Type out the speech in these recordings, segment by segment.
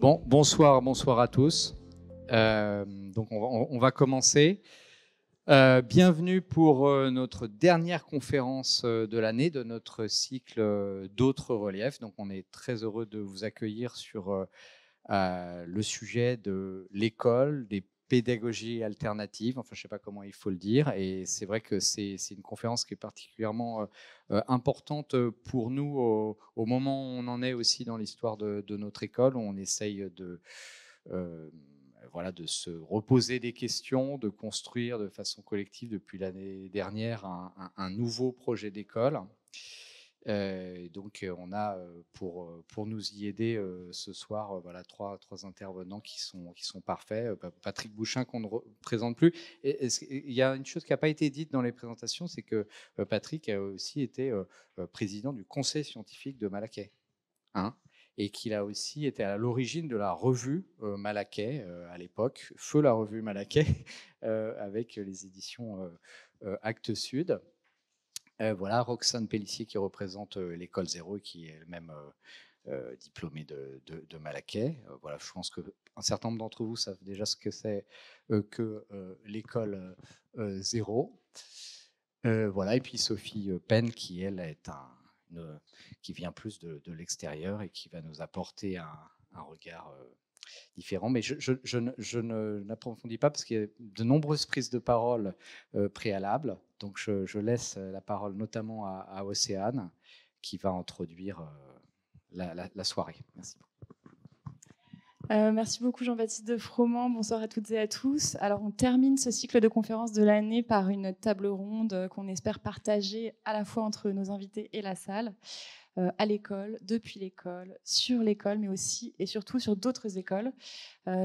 Bon, bonsoir à tous. Donc on va commencer. Bienvenue pour notre dernière conférence de l'année de notre cycle d'autres reliefs. Donc on est très heureux de vous accueillir sur le sujet de l'école, des pédagogies alternatives, enfin je ne sais pas comment il faut le dire, et c'est vrai que c'est une conférence qui est particulièrement importante pour nous au moment où on en est aussi dans l'histoire de notre école, où on essaye euh, voilà, de se reposer des questions, de construire de façon collective depuis l'année dernière un nouveau projet d'école. Donc on a pour nous y aider ce soir voilà, trois intervenants qui sont parfaits. Patrick Bouchin qu'on ne présente plus. Il y a une chose qui n'a pas été dite dans les présentations, c'est que Patrick a aussi été président du conseil scientifique de Malaquais. Hein, et qu'il a aussi été à l'origine de la revue Malaquais à l'époque, Feu la revue Malaquais, avec les éditions Actes Sud. Voilà, Roxane Pellissier qui représente l'école Zéro et qui est elle-même diplômée de Malaquais. Voilà, je pense qu'un certain nombre d'entre vous savent déjà ce que c'est que l'école Zéro. Voilà, et puis Sophie Penn qui, elle, est qui vient plus de l'extérieur et qui va nous apporter un regard différent. Mais je n'approfondis pas parce qu'il y a de nombreuses prises de parole préalables. Donc je laisse la parole notamment à Océane qui va introduire la soirée. Merci. Merci beaucoup Jean-Baptiste de Froment. Bonsoir à toutes et à tous. Alors on termine ce cycle de conférences de l'année par une table ronde qu'on espère partager à la fois entre nos invités et la salle, à l'école, depuis l'école, sur l'école, mais aussi et surtout sur d'autres écoles.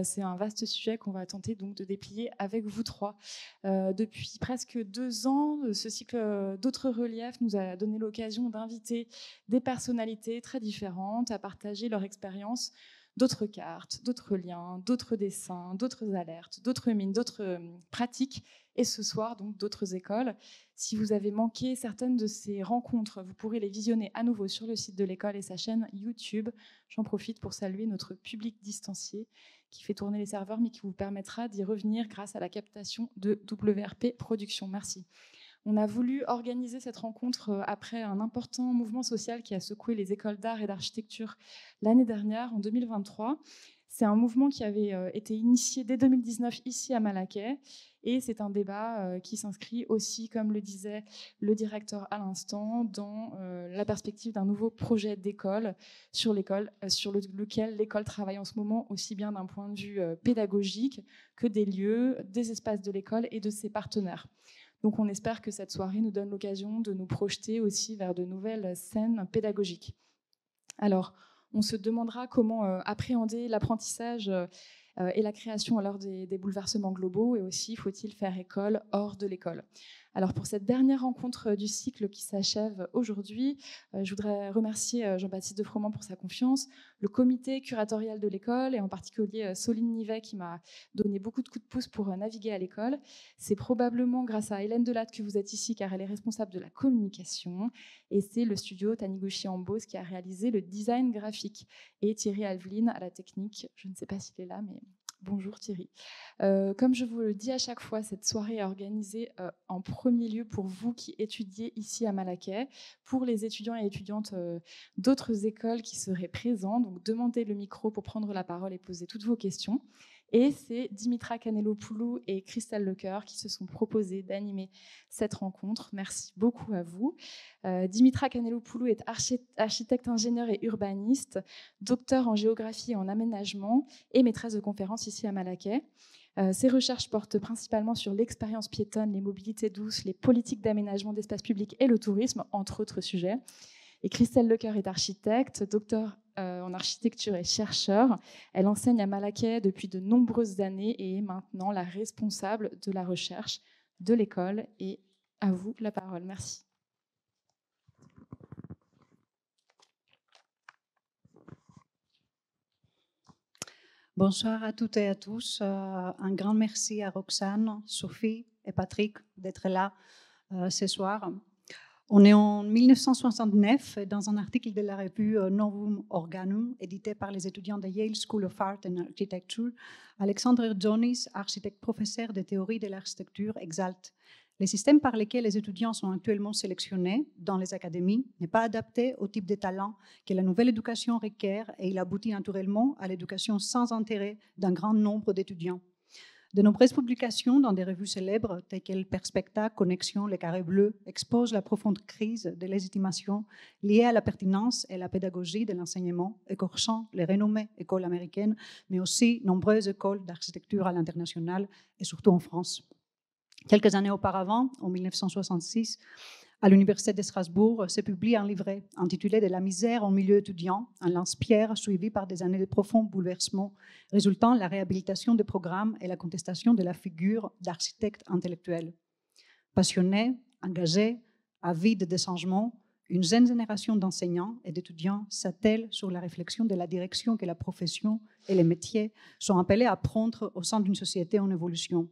C'est un vaste sujet qu'on va tenter donc de déplier avec vous trois. Depuis presque 2 ans, ce cycle d'autres reliefs nous a donné l'occasion d'inviter des personnalités très différentes à partager leur expérience, d'autres cartes, d'autres liens, d'autres dessins, d'autres alertes, d'autres mines, d'autres pratiques, et ce soir donc d'autres écoles. Si vous avez manqué certaines de ces rencontres, vous pourrez les visionner à nouveau sur le site de l'école et sa chaîne YouTube. J'en profite pour saluer notre public distancié qui fait tourner les serveurs, mais qui vous permettra d'y revenir grâce à la captation de WRP Productions. Merci. On a voulu organiser cette rencontre après un important mouvement social qui a secoué les écoles d'art et d'architecture l'année dernière, en 2023. C'est un mouvement qui avait été initié dès 2019 ici à Malaquais, et c'est un débat qui s'inscrit aussi, comme le disait le directeur à l'instant, dans la perspective d'un nouveau projet d'école sur lequel l'école travaille en ce moment, aussi bien d'un point de vue pédagogique que des lieux, des espaces de l'école et de ses partenaires. Donc on espère que cette soirée nous donne l'occasion de nous projeter aussi vers de nouvelles scènes pédagogiques. Alors, on se demandera comment appréhender l'apprentissage et la création à l'heure des bouleversements globaux, et aussi faut-il faire école hors de l'école. Alors pour cette dernière rencontre du cycle qui s'achève aujourd'hui, je voudrais remercier Jean-Baptiste de Froment pour sa confiance, le comité curatorial de l'école et en particulier Soline Nivet qui m'a donné beaucoup de coups de pouce pour naviguer à l'école. C'est probablement grâce à Hélène Delatte que vous êtes ici car elle est responsable de la communication, et c'est le studio Taniguchi Ambos qui a réalisé le design graphique, et Thierry Alveline à la technique. Je ne sais pas s'il est là, mais bonjour Thierry. Comme je vous le dis à chaque fois, cette soirée est organisée en premier lieu pour vous qui étudiez ici à Malaquais, pour les étudiants et étudiantes d'autres écoles qui seraient présents. Donc demandez le micro pour prendre la parole et poser toutes vos questions. Et c'est Dimitra Kanelopoulou et Christelle Lecoeur qui se sont proposés d'animer cette rencontre. Merci beaucoup à vous. Dimitra Kanelopoulou est architecte, ingénieur et urbaniste, docteur en géographie et en aménagement et maîtresse de conférences ici à Malaquais. Ses recherches portent principalement sur l'expérience piétonne, les mobilités douces, les politiques d'aménagement d'espaces publics et le tourisme, entre autres sujets. Et Christelle Lecoeur est architecte, docteur en architecture et chercheur. Elle enseigne à Malaquais depuis de nombreuses années et est maintenant la responsable de la recherche de l'école. Et à vous la parole. Merci. Bonsoir à toutes et à tous. Un grand merci à Roxane, Sophie et Patrick d'être là ce soir. On est en 1969 dans un article de la revue Novum Organum, édité par les étudiants de Yale School of Art and Architecture. Alexander Džonis, architecte professeur de théorie de l'architecture, exalte: les systèmes par lesquels les étudiants sont actuellement sélectionnés dans les académies n'est pas adapté au type de talent que la nouvelle éducation requiert et il aboutit naturellement à l'éducation sans intérêt d'un grand nombre d'étudiants. De nombreuses publications dans des revues célèbres telles que Perspecta, Connexion, Les Carrés Bleus exposent la profonde crise de légitimation liée à la pertinence et la pédagogie de l'enseignement, écorchant les renommées écoles américaines, mais aussi nombreuses écoles d'architecture à l'international et surtout en France. Quelques années auparavant, en 1966, à l'Université de Strasbourg, se publie un livret intitulé « De la misère en milieu étudiant », un lance-pierre suivi par des années de profonds bouleversements, résultant la réhabilitation des programmes et la contestation de la figure d'architecte intellectuel. Passionné, engagé, avide de changements, une jeune génération d'enseignants et d'étudiants s'attelle sur la réflexion de la direction que la profession et les métiers sont appelés à prendre au sein d'une société en évolution.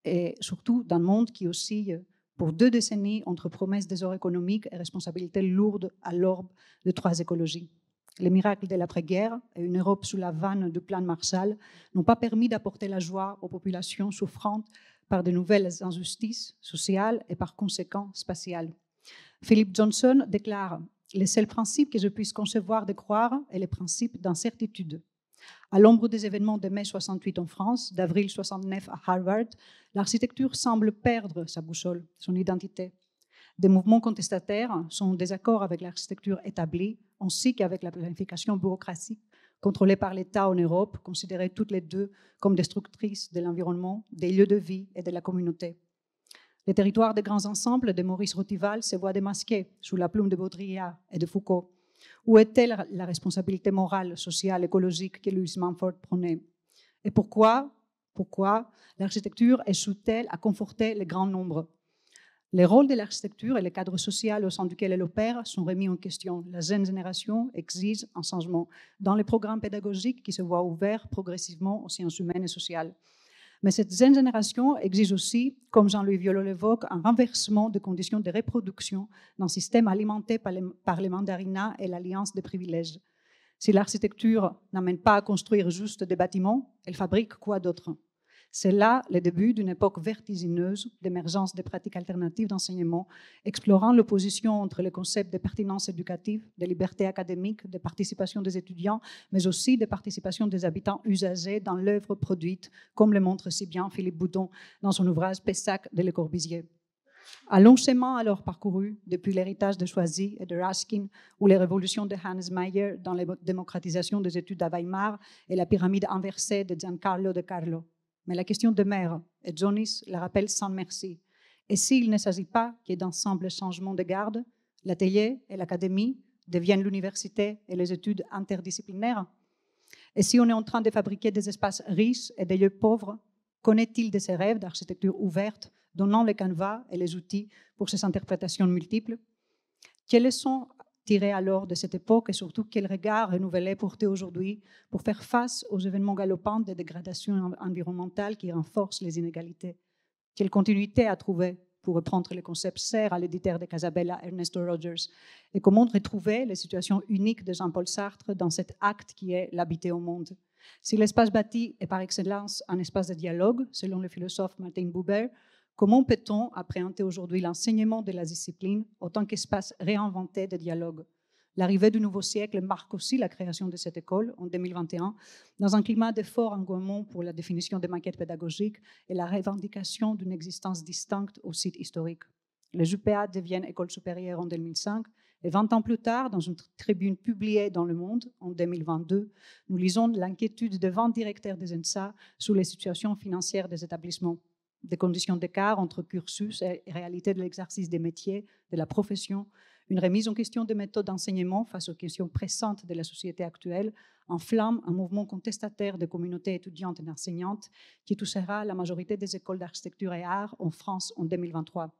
Et surtout d'un monde qui oscille pour 2 décennies entre promesses d'essor économique et responsabilités lourdes à l'aube de 3 écologies. Les miracles de l'après-guerre et une Europe sous la vanne du plan Marshall n'ont pas permis d'apporter la joie aux populations souffrantes par de nouvelles injustices sociales et par conséquent spatiales. Philip Johnson déclare « Les seuls principes que je puisse concevoir de croire est les principes d'incertitude ». À l'ombre des événements de mai 68 en France, d'avril 69 à Harvard, l'architecture semble perdre sa boussole, son identité. Des mouvements contestataires sont en désaccord avec l'architecture établie, ainsi qu'avec la planification bureaucratique contrôlée par l'État en Europe, considérées toutes les deux comme destructrices de l'environnement, des lieux de vie et de la communauté. Les territoires des grands ensembles de Maurice Rotival se voient démasqués sous la plume de Baudrillard et de Foucault. Où est-elle la responsabilité morale, sociale, écologique que Louis Mumford prônait? Et pourquoi l'architecture échoue-t-elle à conforter les grands nombres? Les rôles de l'architecture et le cadre social au sein duquel elle opère sont remis en question. La jeune génération exige un changement dans les programmes pédagogiques qui se voient ouverts progressivement aux sciences humaines et sociales. Mais cette jeune génération exige aussi, comme Jean-Louis Viollet l'évoque, un renversement des conditions de reproduction d'un système alimenté par les mandarinats et l'alliance des privilèges. Si l'architecture n'amène pas à construire juste des bâtiments, elle fabrique quoi d'autre? C'est là le début d'une époque vertigineuse d'émergence des pratiques alternatives d'enseignement, explorant l'opposition entre les concepts de pertinence éducative, de liberté académique, de participation des étudiants, mais aussi de participation des habitants usagers dans l'œuvre produite, comme le montre si bien Philippe Boudon dans son ouvrage Pessac de Le Corbusier. Un long chemin alors parcouru depuis l'héritage de Choisy et de Ruskin ou les révolutions de Hannes Meyer dans la démocratisation des études à Weimar et la pyramide inversée de Giancarlo de Carlo. Mais la question demeure, et Džonis la rappelle sans merci. Et s'il ne s'agit pas que d'un simple changement de garde, l'atelier et l'académie deviennent l'université et les études interdisciplinaires? Et si on est en train de fabriquer des espaces riches et des lieux pauvres, connaît-il de ces rêves d'architecture ouverte, donnant les canevas et les outils pour ces interprétations multiples? Quelles leçons tirer alors de cette époque et surtout quel regard renouvelé porter aujourd'hui pour faire face aux événements galopants de dégradation environnementale qui renforcent les inégalités? Quelle continuité à trouver pour reprendre les concepts chers à l'éditeur de Casabella, Ernesto Rogers? Et comment retrouver les situations uniques de Jean-Paul Sartre dans cet acte qui est l'habiter au monde? Si l'espace bâti est par excellence un espace de dialogue, selon le philosophe Martin Buber, comment peut-on appréhender aujourd'hui l'enseignement de la discipline autant qu'espace réinventé de dialogue? L'arrivée du nouveau siècle marque aussi la création de cette école en 2021, dans un climat de fort engouement pour la définition des maquettes pédagogiques et la revendication d'une existence distincte au site historique. Les UPA deviennent école supérieure en 2005 et 20 ans plus tard, dans une tribune publiée dans Le Monde en 2022, nous lisons l'inquiétude de 20 directeurs des ENSA sur les situations financières des établissements. Des conditions d'écart entre cursus et réalité de l'exercice des métiers, de la profession, une remise en question des méthodes d'enseignement face aux questions pressantes de la société actuelle, enflamme un mouvement contestataire des communautés étudiantes et enseignantes qui touchera la majorité des écoles d'architecture et art en France en 2023.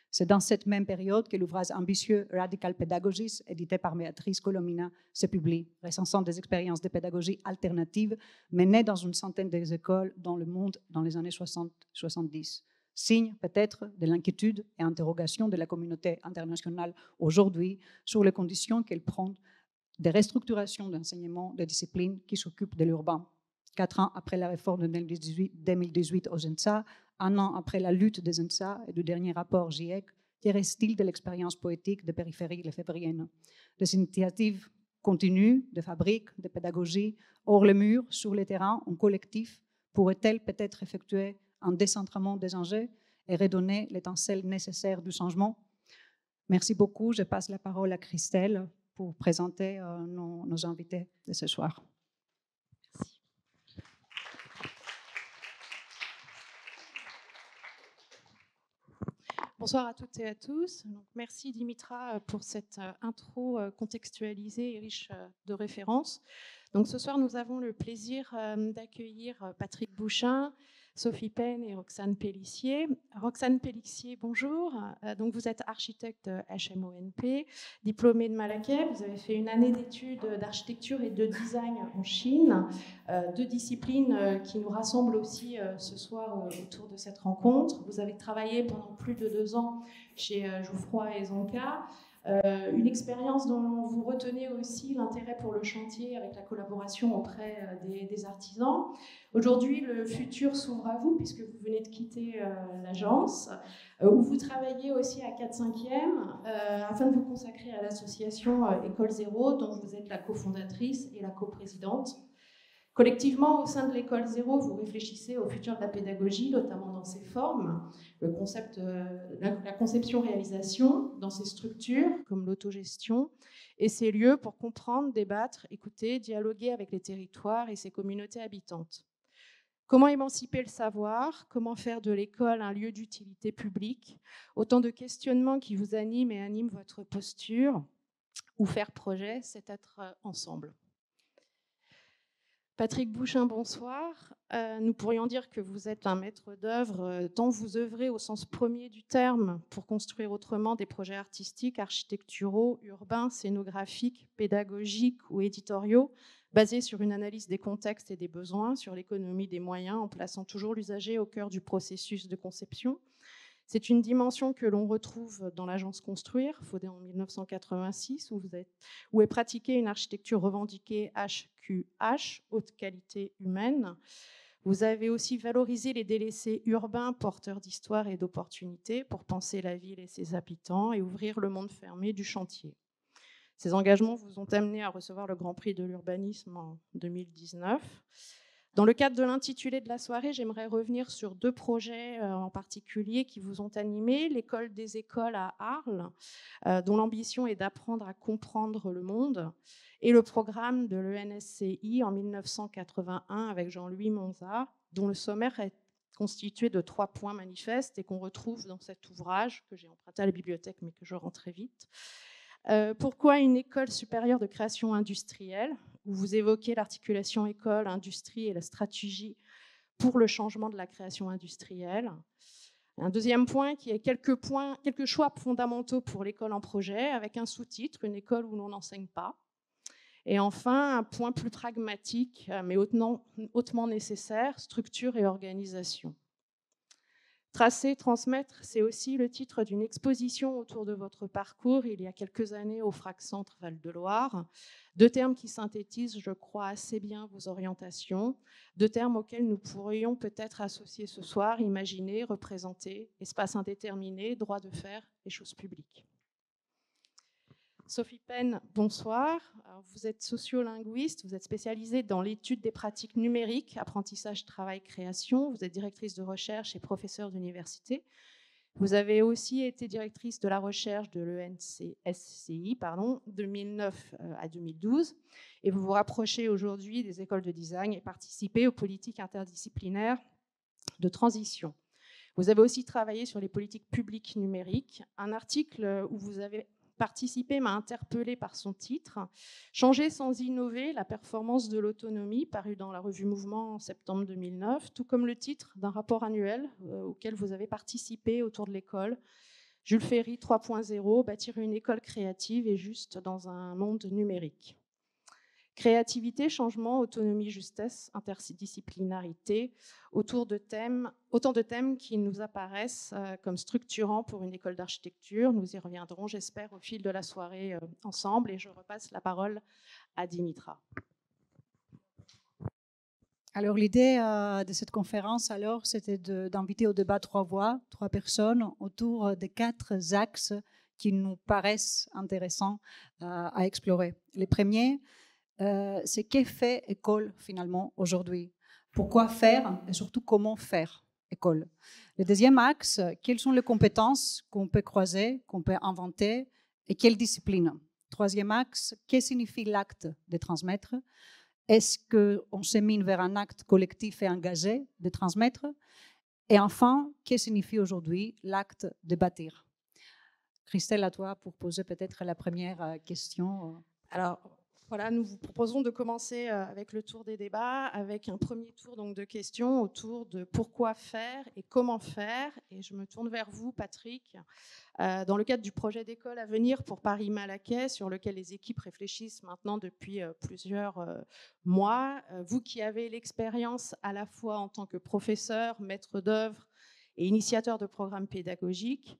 C'est dans cette même période que l'ouvrage ambitieux Radical Pedagogies, édité par Béatrice Colomina, se publie, recensant des expériences de pédagogie alternative menées dans une centaine d'écoles dans le monde dans les années 60-70. signe peut-être de l'inquiétude et interrogation de la communauté internationale aujourd'hui sur les conditions qu'elle prend des restructurations d'enseignement de disciplines qui s'occupent de l'urbain. 4 ans après la réforme de 2018 aux ENSA, 1 an après la lutte des ENSA et du dernier rapport GIEC, que reste-t-il de l'expérience poétique de périphérie lefévrienne? Des initiatives continues de fabrique, de pédagogie, hors le mur, sur le terrain, en collectif, pourraient-elles peut-être effectuer un décentrement des enjeux et redonner l'étincelle nécessaire du changement? Merci beaucoup. Je passe la parole à Christelle pour présenter nos invités de ce soir. Merci. Bonsoir à toutes et à tous. Donc, merci Dimitra pour cette intro contextualisée et riche de références. Donc, ce soir, nous avons le plaisir d'accueillir Patrick Bouchain, Sophie Pen et Roxane Pellissier. Roxane Pellissier, bonjour. Donc, vous êtes architecte HMONP, diplômée de Malaquais. Vous avez fait une année d'études d'architecture et de design en Chine, deux disciplines qui nous rassemblent aussi ce soir autour de cette rencontre. Vous avez travaillé pendant plus de 2 ans chez Jouffroy et Zonka. Une expérience dont vous retenez aussi l'intérêt pour le chantier avec la collaboration auprès des artisans. Aujourd'hui, le futur s'ouvre à vous puisque vous venez de quitter l'agence où vous travaillez aussi à 4/5e afin de vous consacrer à l'association École Zéro dont vous êtes la cofondatrice et la coprésidente. Collectivement, au sein de l'École Zéro, vous réfléchissez au futur de la pédagogie, notamment dans ses formes, le concept, la conception-réalisation dans ses structures, comme l'autogestion, et ses lieux pour comprendre, débattre, écouter, dialoguer avec les territoires et ses communautés habitantes. Comment émanciper le savoir? Comment faire de l'école un lieu d'utilité publique? Autant de questionnements qui vous animent et animent votre posture. Ou faire projet, c'est être ensemble. Patrick Bouchain, bonsoir. Nous pourrions dire que vous êtes un maître d'œuvre tant vous œuvrez au sens premier du terme pour construire autrement des projets artistiques, architecturaux, urbains, scénographiques, pédagogiques ou éditoriaux, basés sur une analyse des contextes et des besoins, sur l'économie des moyens, en plaçant toujours l'usager au cœur du processus de conception. C'est une dimension que l'on retrouve dans l'agence Construire, fondée en 1986, où est pratiquée une architecture revendiquée HQH, haute qualité humaine. Vous avez aussi valorisé les délaissés urbains porteurs d'histoire et d'opportunités pour penser la ville et ses habitants et ouvrir le monde fermé du chantier. Ces engagements vous ont amené à recevoir le Grand Prix de l'urbanisme en 2019. Dans le cadre de l'intitulé de la soirée, j'aimerais revenir sur 2 projets en particulier qui vous ont animé. L'École des écoles à Arles, dont l'ambition est d'apprendre à comprendre le monde, et le programme de l'ENSCI en 1981 avec Jean-Louis Monza, dont le sommaire est constitué de 3 points manifestes et qu'on retrouve dans cet ouvrage que j'ai emprunté à la bibliothèque mais que je rends très vite. Pourquoi une école supérieure de création industrielle, où vous évoquez l'articulation école-industrie et la stratégie pour le changement de la création industrielle. Un deuxième point qui est quelques choix fondamentaux pour l'école en projet, avec un sous-titre, une école où l'on n'enseigne pas. Et enfin, un point plus pragmatique, mais hautement nécessaire, structure et organisation. Tracer, transmettre, c'est aussi le titre d'une exposition autour de votre parcours il y a quelques années au FRAC Centre Val-de-Loire. 2 termes qui synthétisent, je crois, assez bien vos orientations. 2 termes auxquels nous pourrions peut-être associer ce soir, imaginer, représenter, espace indéterminé, droit de faire et choses publiques. Sophie Pen, bonsoir. Alors, vous êtes sociolinguiste, vous êtes spécialisée dans l'étude des pratiques numériques, apprentissage, travail, création. Vous êtes directrice de recherche et professeure d'université. Vous avez aussi été directrice de la recherche de l'ENSCI, 2009 à 2012. Et vous vous rapprochez aujourd'hui des écoles de design et participez aux politiques interdisciplinaires de transition. Vous avez aussi travaillé sur les politiques publiques numériques. Un article où vous avez participé m'a interpellée par son titre « Changer sans innover, la performance de l'autonomie » paru dans la revue Mouvement en septembre 2009, tout comme le titre d'un rapport annuel auquel vous avez participé autour de l'école. Jules Ferry 3.0, bâtir une école créative et juste dans un monde numérique. Créativité, changement, autonomie, justesse, interdisciplinarité, autant de thèmes qui nous apparaissent comme structurants pour une école d'architecture. Nous y reviendrons, j'espère, au fil de la soirée ensemble. Et je repasse la parole à Dimitra. Alors l'idée de cette conférence, c'était d'inviter au débat 3 voix, 3 personnes autour de 4 axes qui nous paraissent intéressants à explorer. Le premier, c'est qu'est fait école finalement aujourd'hui? Pourquoi faire et surtout comment faire école? Le deuxième axe, quelles sont les compétences qu'on peut croiser, qu'on peut inventer et quelles disciplines? Troisième axe, que signifie l'acte de transmettre? Est-ce qu'on se mine vers un acte collectif et engagé de transmettre? Et enfin, que signifie aujourd'hui l'acte de bâtir? Christelle, à toi pour poser peut-être la première question. Alors, voilà, nous vous proposons de commencer avec le tour des débats, avec un premier tour donc, de questions autour de pourquoi faire et comment faire. Et je me tourne vers vous, Patrick. Dans le cadre du projet d'école à venir pour Paris-Malaquais, sur lequel les équipes réfléchissent maintenant depuis plusieurs mois, vous qui avez l'expérience à la fois en tant que professeur, maître d'œuvre et initiateur de programmes pédagogiques,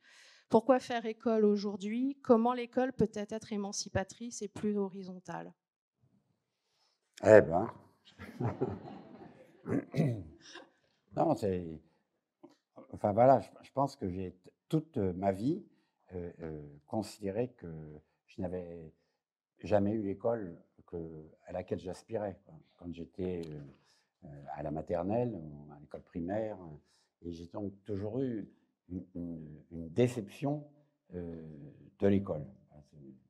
pourquoi faire école aujourd'hui? Comment l'école peut-elle être émancipatrice et plus horizontale? Eh ben, non, c'est... Enfin voilà, je pense que j'ai toute ma vie considéré que je n'avais jamais eu l'école à laquelle j'aspirais. Quand j'étais à la maternelle ou à l'école primaire, et j'ai donc toujours eu une déception de l'école.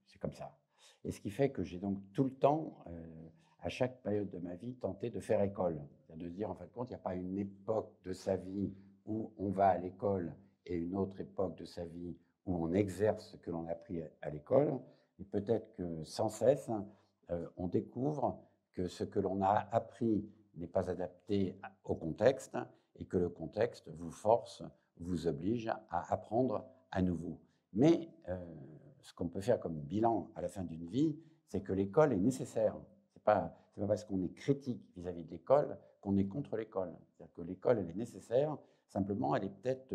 C'est comme ça. Et ce qui fait que j'ai donc tout le temps, à chaque période de ma vie, tenté de faire école. C'est-à-dire de dire, en fin de compte, il n'y a pas une époque de sa vie où on va à l'école et une autre époque de sa vie où on exerce ce que l'on a appris à l'école. Et peut-être que sans cesse, on découvre que ce que l'on a appris n'est pas adapté au contexte et que le contexte vous force, vous oblige à apprendre à nouveau. Mais ce qu'on peut faire comme bilan à la fin d'une vie, c'est que l'école est nécessaire. C'est pas parce qu'on est critique vis-à-vis de l'école qu'on est contre l'école. C'est-à-dire que l'école, elle est nécessaire, simplement elle est peut-être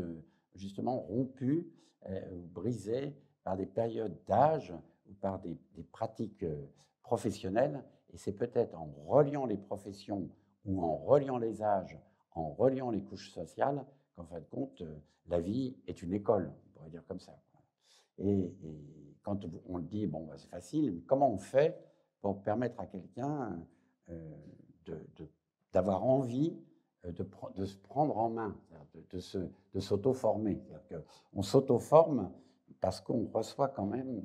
justement rompue ou brisée par des périodes d'âge ou par des pratiques professionnelles. Et c'est peut-être en reliant les professions ou en reliant les âges, en reliant les couches sociales, qu'en fin de compte, la vie est une école, on pourrait dire comme ça. Et quand on le dit, bon, bah, c'est facile, mais comment on fait pour permettre à quelqu'un d'avoir envie de se prendre en main, de s'auto-former? On s'auto-forme parce qu'on reçoit quand même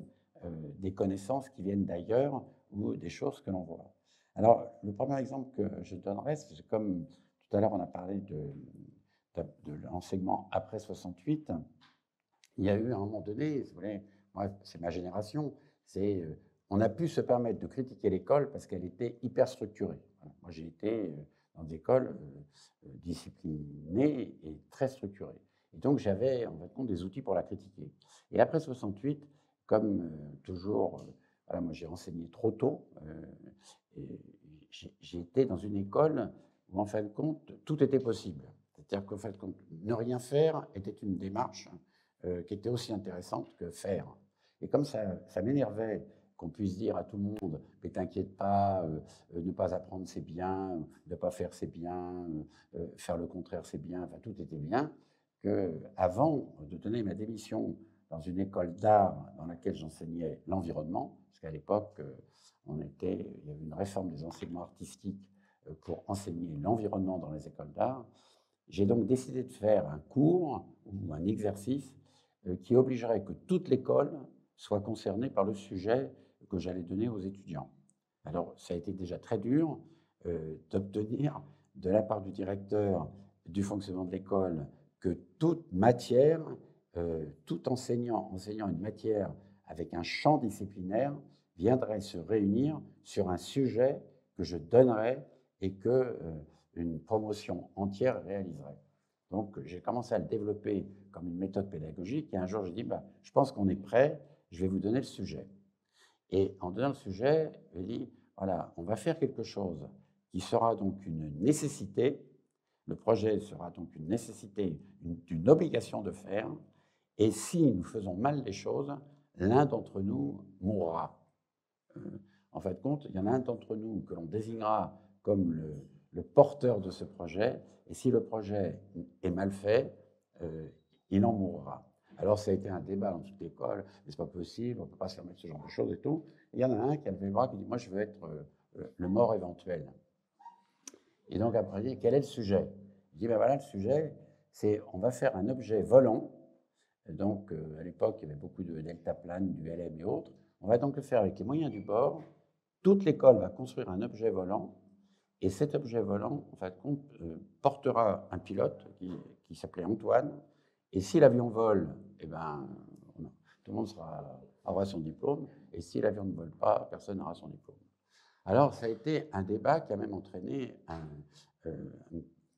des connaissances qui viennent d'ailleurs ou des choses que l'on voit. Alors, le premier exemple que je donnerais, c'est comme tout à l'heure on a parlé de l'enseignement après 68, il y a eu à un moment donné, vous voyez, moi, c'est ma génération, on a pu se permettre de critiquer l'école parce qu'elle était hyper structurée. Voilà. Moi, j'ai été dans des écoles disciplinées et très structurées. Et donc, j'avais en fait des outils pour la critiquer. Et après 68, comme toujours, voilà, moi, j'ai enseigné trop tôt. Et j'ai été dans une école où, en fin de compte, tout était possible. C'est-à-dire qu'en fait, ne rien faire était une démarche qui était aussi intéressante que faire. Et comme ça m'énervait qu'on puisse dire à tout le monde « mais t'inquiète pas, ne pas apprendre c'est bien, ne pas faire c'est bien, faire le contraire c'est bien », enfin tout était bien, qu'avant de donner ma démission dans une école d'art dans laquelle j'enseignais l'environnement, parce qu'à l'époque, il y avait une réforme des enseignements artistiques pour enseigner l'environnement dans les écoles d'art, j'ai donc décidé de faire un cours ou un exercice qui obligerait que toute l'école soit concernée par le sujet que j'allais donner aux étudiants. Alors, ça a été déjà très dur d'obtenir de la part du directeur du fonctionnement de l'école que toute matière, tout enseignant une matière avec un champ disciplinaire viendrait se réunir sur un sujet que je donnerais et que une promotion entière réaliserait. Donc, j'ai commencé à le développer comme une méthode pédagogique. Et un jour, j'ai dit, je pense qu'on est prêt, je vais vous donner le sujet. Et en donnant le sujet, j'ai dit, voilà, on va faire quelque chose qui sera donc une nécessité. Le projet sera donc une nécessité, une obligation de faire. Et si nous faisons mal les choses, l'un d'entre nous mourra. En fin de compte, il y en a un d'entre nous que l'on désignera comme le porteur de ce projet. Et si le projet est mal fait, il en mourra. Alors, ça a été un débat dans toute l'école, mais c'est pas possible, on ne peut pas se permettre ce genre de choses et tout. Et il y en a un qui a levé le bras qui dit, moi, je veux être le mort éventuel. Et donc, après, il dit, quel est le sujet? Il dit, ben voilà, le sujet, c'est on va faire un objet volant. Et donc, à l'époque, il y avait beaucoup de deltaplane, du LM et autres. On va donc le faire avec les moyens du bord. Toute l'école va construire un objet volant. Et cet objet volant, en fin de compte, portera un pilote qui s'appelait Antoine. Et si l'avion vole, eh ben, tout le monde aura son diplôme. Et si l'avion ne vole pas, personne n'aura son diplôme. Alors, ça a été un débat qui a même entraîné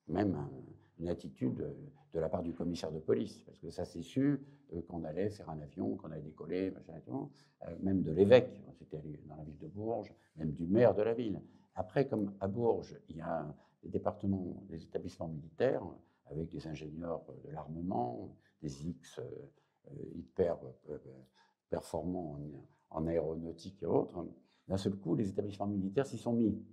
une attitude de la part du commissaire de police, parce que ça s'est su qu'on allait faire un avion, qu'on allait décoller, machin et tout, même de l'évêque, c'était dans la ville de Bourges, même du maire de la ville. Après, comme à Bourges, il y a des départements, des établissements militaires, avec des ingénieurs de l'armement, des X hyper performants en aéronautique et autres. D'un seul coup, les établissements militaires s'y sont mis.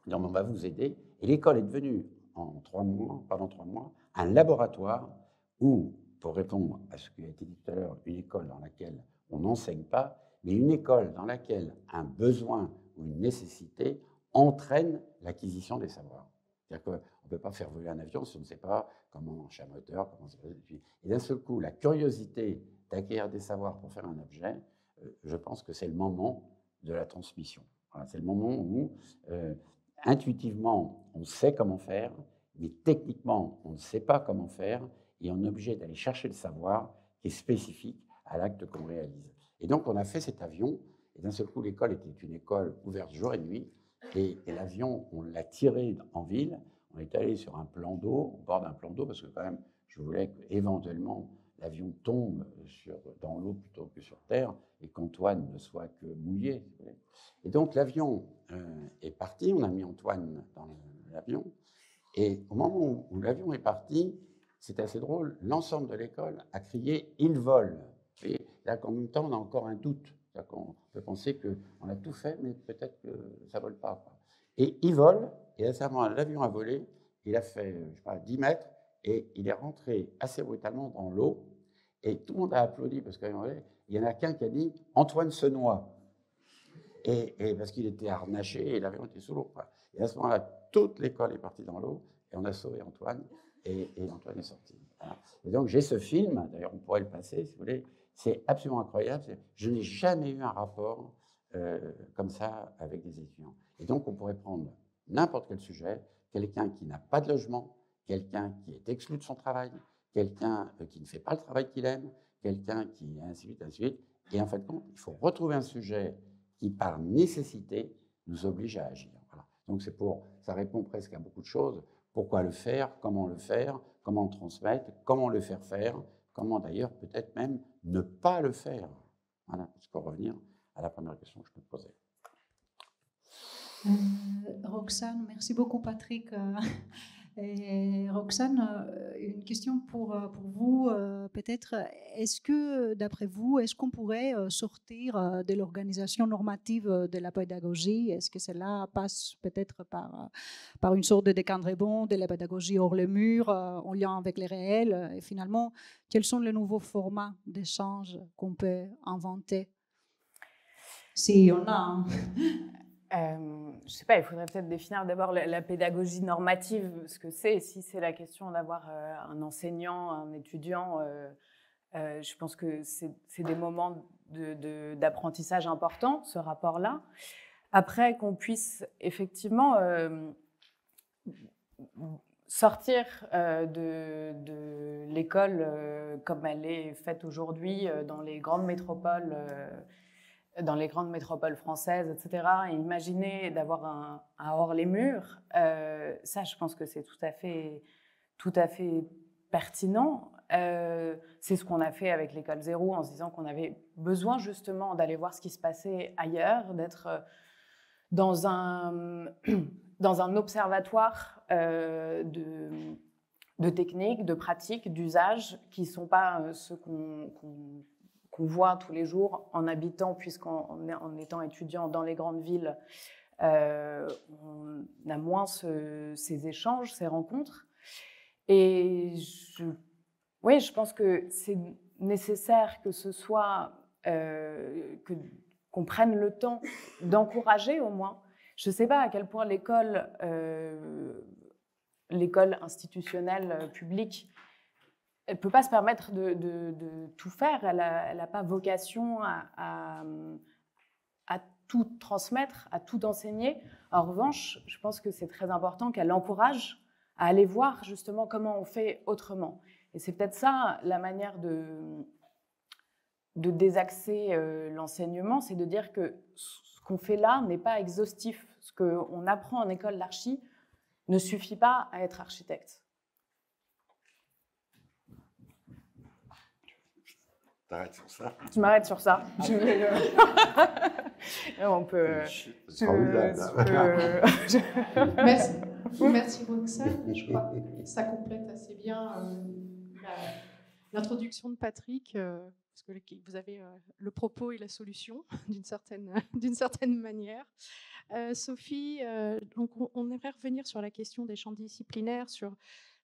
Ils ont dit, on va vous aider. Et l'école est devenue, pendant 3 mois, un laboratoire où, pour répondre à ce qui a été dit tout à l'heure, une école dans laquelle on n'enseigne pas, mais une école dans laquelle un besoin ou une nécessité entraîne l'acquisition des savoirs. C'est-à-dire qu'on ne peut pas faire voler un avion si on ne sait pas comment marche un moteur, comment ça se passe. Et d'un seul coup, la curiosité d'acquérir des savoirs pour faire un objet, je pense que c'est le moment de la transmission. Voilà, c'est le moment où, intuitivement, on sait comment faire, mais techniquement, on ne sait pas comment faire, et on est obligé d'aller chercher le savoir qui est spécifique à l'acte qu'on réalise. Et donc, on a fait cet avion, et d'un seul coup, l'école était une école ouverte jour et nuit, et l'avion, on l'a tiré en ville, on est allé sur un plan d'eau, au bord d'un plan d'eau, parce que quand même, je voulais qu'éventuellement, l'avion tombe dans l'eau plutôt que sur terre, et qu'Antoine ne soit que mouillé. Et donc l'avion est parti, on a mis Antoine dans l'avion, et au moment où l'avion est parti, c'est assez drôle, l'ensemble de l'école a crié « il vole ». Et là, en même temps, on a encore un doute. On peut penser qu'on a tout fait, mais peut-être que ça ne vole pas. Et il vole, et à ce moment, l'avion a volé, il a fait, je sais pas, 10 mètres, et il est rentré assez brutalement dans l'eau, et tout le monde a applaudi, parce qu'il y en a qu'un qui a dit « Antoine se noie ». Et parce qu'il était harnaché, et l'avion était sous l'eau. Et à ce moment-là, toute l'école est partie dans l'eau, et on a sauvé Antoine, et Antoine est sorti. Voilà. Et donc j'ai ce film, d'ailleurs on pourrait le passer si vous voulez, c'est absolument incroyable. Je n'ai jamais eu un rapport comme ça avec des étudiants. Et donc on pourrait prendre n'importe quel sujet, quelqu'un qui n'a pas de logement, quelqu'un qui est exclu de son travail, quelqu'un qui ne fait pas le travail qu'il aime, quelqu'un qui ainsi de suite, ainsi de suite. Et en fait, il faut retrouver un sujet qui, par nécessité, nous oblige à agir. Voilà. Donc ça répond presque à beaucoup de choses. Pourquoi le faire? Comment le transmettre? Comment le faire? Comment d'ailleurs peut-être même ne pas le faire? Voilà, pour revenir à la première question que je me posais. Roxane, merci beaucoup Patrick. Et Roxane, une question pour vous, peut-être. Est-ce que, d'après vous, est-ce qu'on pourrait sortir de l'organisation normative de la pédagogie? Est-ce que cela passe peut-être par une sorte de décadrement de la pédagogie hors le mur, en lien avec les réels? Et finalement, quels sont les nouveaux formats d'échange qu'on peut inventer? Si on a... Je ne sais pas, il faudrait peut-être définir d'abord la pédagogie normative, ce que c'est. Si c'est la question d'avoir un enseignant, un étudiant, je pense que c'est des moments d'apprentissage importants, ce rapport-là. Après, qu'on puisse effectivement sortir de l'école comme elle est faite aujourd'hui dans les grandes métropoles françaises, etc., et imaginer d'avoir un hors les murs, ça, je pense que c'est tout à fait pertinent. C'est ce qu'on a fait avec l'école zéro, en se disant qu'on avait besoin justement d'aller voir ce qui se passait ailleurs, dans un observatoire de techniques, de pratiques, d'usages qui ne sont pas ceux qu'on voit tous les jours en habitant, en étant étudiant dans les grandes villes. On a moins ces échanges, ces rencontres. Et je pense que c'est nécessaire que ce soit, qu'on prenne le temps d'encourager au moins. Je ne sais pas à quel point l'école institutionnelle publique, elle ne peut pas se permettre de tout faire. Elle n'a pas vocation à tout transmettre, à tout enseigner. En revanche, je pense que c'est très important qu'elle encourage à aller voir justement comment on fait autrement. Et c'est peut-être ça la manière de désaxer l'enseignement, c'est de dire que ce qu'on fait là n'est pas exhaustif. Ce qu'on apprend en école d'archi ne suffit pas à être architecte. T'arrêtes sur ça. Tu m'arrêtes sur ça. On peut. Merci Roxane. Je crois que ça complète assez bien l'introduction de Patrick, parce que vous avez le propos et la solution d'une certaine manière. Sophie, donc on aimerait revenir sur la question des champs disciplinaires, sur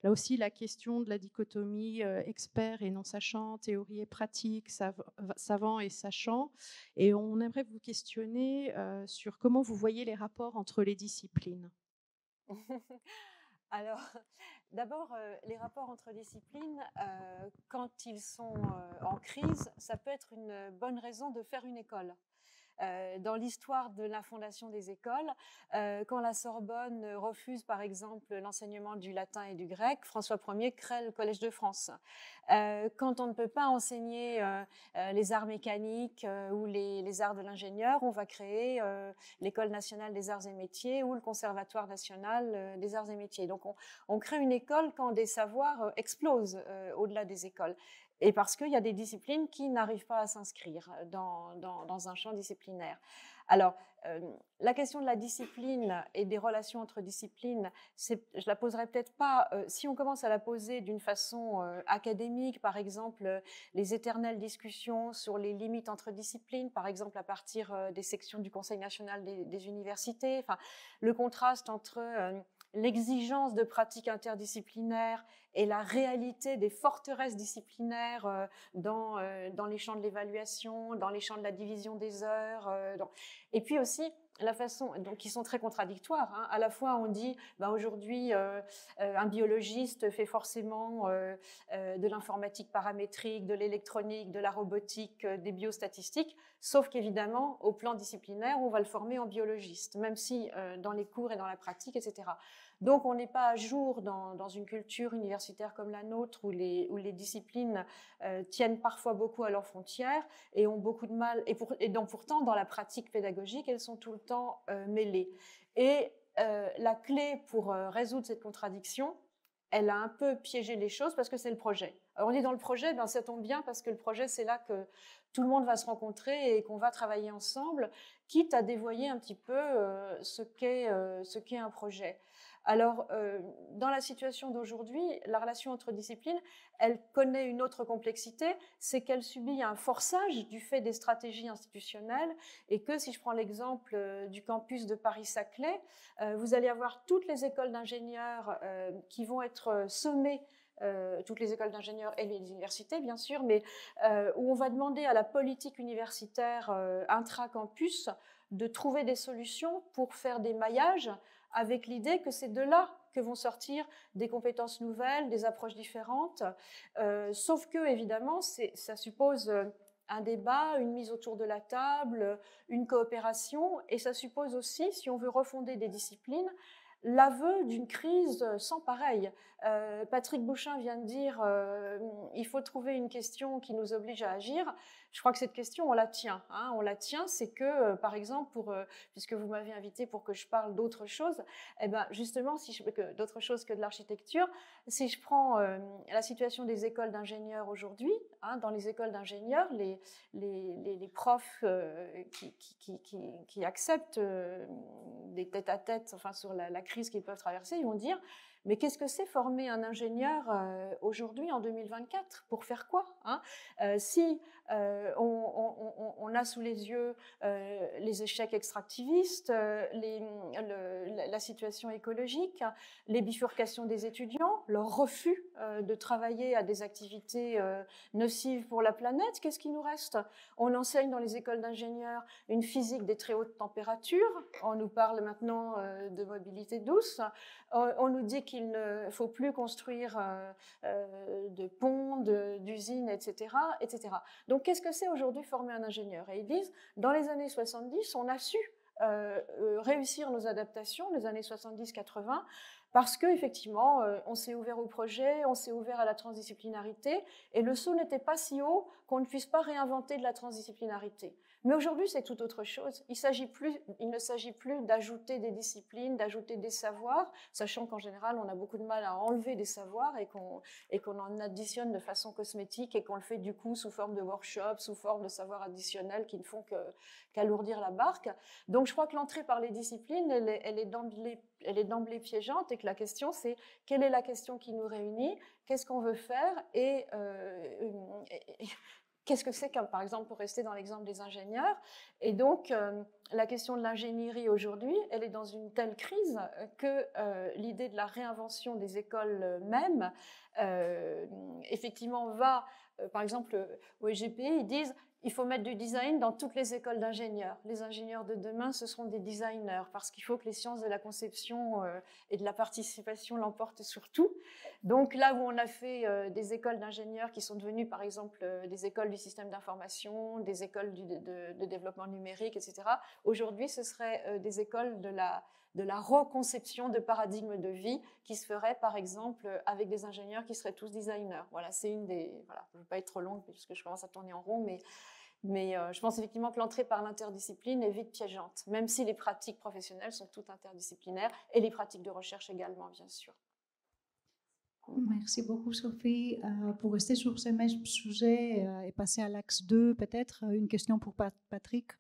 là aussi la question de la dichotomie expert et non sachant, théorie et pratique, savant et sachant. Et on aimerait vous questionner sur comment vous voyez les rapports entre les disciplines. Alors, d'abord, les rapports entre disciplines, quand ils sont en crise, ça peut être une bonne raison de faire une école. Dans l'histoire de la fondation des écoles, quand la Sorbonne refuse par exemple l'enseignement du latin et du grec, François Ier crée le Collège de France. Quand on ne peut pas enseigner les arts mécaniques ou les arts de l'ingénieur, on va créer l'École nationale des arts et métiers ou le Conservatoire national des arts et métiers. Donc on crée une école quand des savoirs explosent au-delà des écoles. Et parce qu'il y a des disciplines qui n'arrivent pas à s'inscrire dans un champ disciplinaire. Alors, la question de la discipline et des relations entre disciplines, je la poserai peut-être pas, si on commence à la poser d'une façon académique, par exemple, les éternelles discussions sur les limites entre disciplines, par exemple à partir des sections du Conseil national des universités, enfin, le contraste entre l'exigence de pratiques interdisciplinaires et la réalité des forteresses disciplinaires dans les champs de l'évaluation, dans les champs de la division des heures. Et puis aussi, la façon, donc qui sont très contradictoires. Hein. À la fois, on dit, aujourd'hui, un biologiste fait forcément de l'informatique paramétrique, de l'électronique, de la robotique, des biostatistiques, sauf qu'évidemment, au plan disciplinaire, on va le former en biologiste, même si dans les cours et dans la pratique, etc. Donc, on n'est pas à jour dans une culture universitaire comme la nôtre où les disciplines tiennent parfois beaucoup à leurs frontières et ont beaucoup de mal. Et donc, pourtant, dans la pratique pédagogique, elles sont tout le temps mêlées. Et la clé pour résoudre cette contradiction, elle a un peu piégé les choses parce que c'est le projet. Alors, on est dans le projet, ça tombe bien parce que le projet, c'est là que tout le monde va se rencontrer et qu'on va travailler ensemble, quitte à dévoyer un petit peu ce qu'est un projet. Alors, dans la situation d'aujourd'hui, la relation entre disciplines, elle connaît une autre complexité, c'est qu'elle subit un forçage du fait des stratégies institutionnelles et que, si je prends l'exemple du campus de Paris-Saclay, vous allez avoir toutes les écoles d'ingénieurs qui vont être sommées, toutes les écoles d'ingénieurs et les universités, bien sûr, mais où on va demander à la politique universitaire intra-campus de trouver des solutions pour faire des maillages avec l'idée que c'est de là que vont sortir des compétences nouvelles, des approches différentes, sauf que, évidemment, ça suppose un débat, une mise autour de la table, une coopération, et ça suppose aussi, si on veut refonder des disciplines, l'aveu d'une crise sans pareil. Patrick Bouchain vient de dire il faut trouver une question qui nous oblige à agir. Je crois que cette question, on la tient. Hein, on la tient, c'est que, par exemple, puisque vous m'avez invité pour que je parle d'autre chose, eh ben, justement, d'autre chose que de l'architecture, si je prends la situation des écoles d'ingénieurs aujourd'hui, hein, dans les écoles d'ingénieurs, les profs qui acceptent des tête-à-tête enfin, sur la crise qu'ils peuvent traverser, ils vont dire mais qu'est-ce que c'est former un ingénieur aujourd'hui en 2024 pour faire quoi hein si on a sous les yeux les échecs extractivistes, la situation écologique, les bifurcations des étudiants, leur refus de travailler à des activités nocives pour la planète, qu'est-ce qui nous reste? On enseigne dans les écoles d'ingénieurs une physique des très hautes températures, on nous parle maintenant de mobilité douce, on nous dit qu'il ne faut plus construire de ponts, d'usines, etc., etc. Donc, qu'est-ce que c'est aujourd'hui former un ingénieur? Et ils disent, dans les années 70, on a su réussir nos adaptations, les années 70-80, parce qu'effectivement, on s'est ouvert au projet, on s'est ouvert à la transdisciplinarité, et le saut n'était pas si haut qu'on ne puisse pas réinventer de la transdisciplinarité. Mais aujourd'hui, c'est tout autre chose. Il ne s'agit plus d'ajouter des disciplines, d'ajouter des savoirs, sachant qu'en général, on a beaucoup de mal à enlever des savoirs et qu'on en additionne de façon cosmétique et qu'on le fait du coup sous forme de workshops, sous forme de savoirs additionnels qui ne font qu'alourdir la barque. Donc, je crois que l'entrée par les disciplines, elle est d'emblée piégeante et que la question, c'est quelle est la question qui nous réunit, qu'est-ce qu'on veut faire et qu'est-ce que c'est, par exemple, pour rester dans l'exemple des ingénieurs? Et donc, la question de l'ingénierie aujourd'hui, elle est dans une telle crise que l'idée de la réinvention des écoles mêmes, effectivement, va, par exemple, au SGPI, ils disent il faut mettre du design dans toutes les écoles d'ingénieurs. Les ingénieurs de demain, ce seront des designers, parce qu'il faut que les sciences de la conception et de la participation l'emportent sur tout. Donc là où on a fait des écoles d'ingénieurs qui sont devenues, par exemple, des écoles du système d'information, des écoles de développement numérique, etc., aujourd'hui, ce serait des écoles de la reconception de paradigmes de vie qui se ferait, par exemple, avec des ingénieurs qui seraient tous designers. Voilà, c'est une des... Voilà, je ne veux pas être trop longue puisque je commence à tourner en rond, mais je pense effectivement que l'entrée par l'interdiscipline est vite piégeante, même si les pratiques professionnelles sont toutes interdisciplinaires et les pratiques de recherche également, bien sûr. Merci beaucoup, Sophie. Pour rester sur ce même sujet et passer à l'axe 2, peut-être, une question pour Patrick.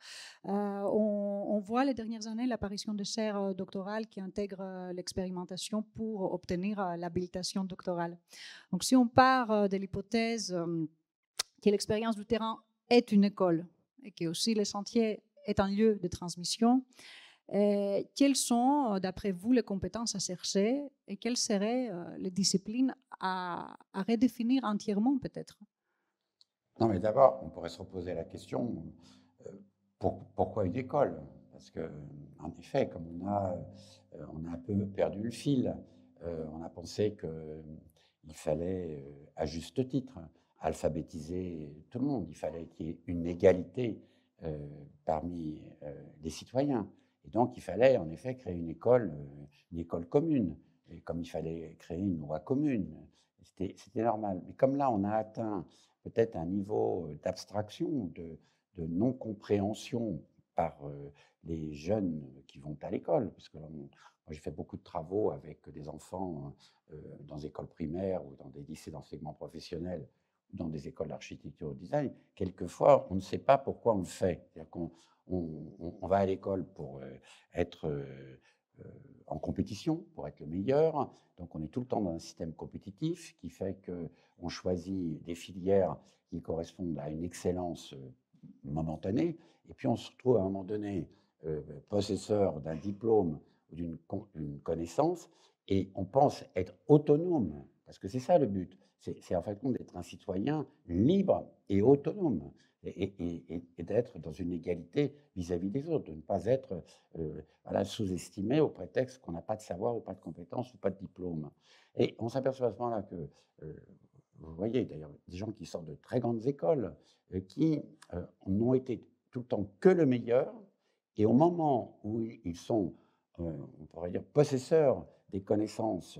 On voit les dernières années l'apparition de chaires doctorales qui intègrent l'expérimentation pour obtenir l'habilitation doctorale. Donc, si on part de l'hypothèse que l'expérience du terrain est une école et que aussi le sentier est un lieu de transmission, quelles sont, d'après vous, les compétences à chercher et quelles seraient les disciplines à redéfinir entièrement, peut-être? Non, mais d'abord, on pourrait se reposer la question, pourquoi une école? Parce qu'en effet, comme on a un peu perdu le fil, on a pensé qu'il fallait, à juste titre, alphabétiser tout le monde. Il fallait qu'il y ait une égalité parmi les citoyens. Et donc, il fallait en effet créer une école commune. Et comme il fallait créer une loi commune, c'était normal. Mais comme là, on a atteint peut-être un niveau d'abstraction, de non-compréhension par les jeunes qui vont à l'école, parce que moi, j'ai fait beaucoup de travaux avec des enfants dans des écoles primaires ou dans des lycées d'enseignement professionnel, ou dans des écoles d'architecture ou de design. Quelquefois, on ne sait pas pourquoi on le fait. C'est-à-dire on va à l'école pour être en compétition, pour être le meilleur. Donc, on est tout le temps dans un système compétitif qui fait qu'on choisit des filières qui correspondent à une excellence momentanée. Et puis, on se retrouve à un moment donné possesseur d'un diplôme ou d'une connaissance et on pense être autonome, parce que c'est ça le but. C'est en fait d'être un citoyen libre et autonome. Et d'être dans une égalité vis-à-vis des autres, de ne pas être sous-estimé au prétexte qu'on n'a pas de savoir ou pas de compétences ou pas de diplôme. Et on s'aperçoit à ce moment-là que, vous voyez d'ailleurs, des gens qui sortent de très grandes écoles, qui n'ont été tout le temps que le meilleur, et au moment où ils sont on pourrait dire, possesseurs des connaissances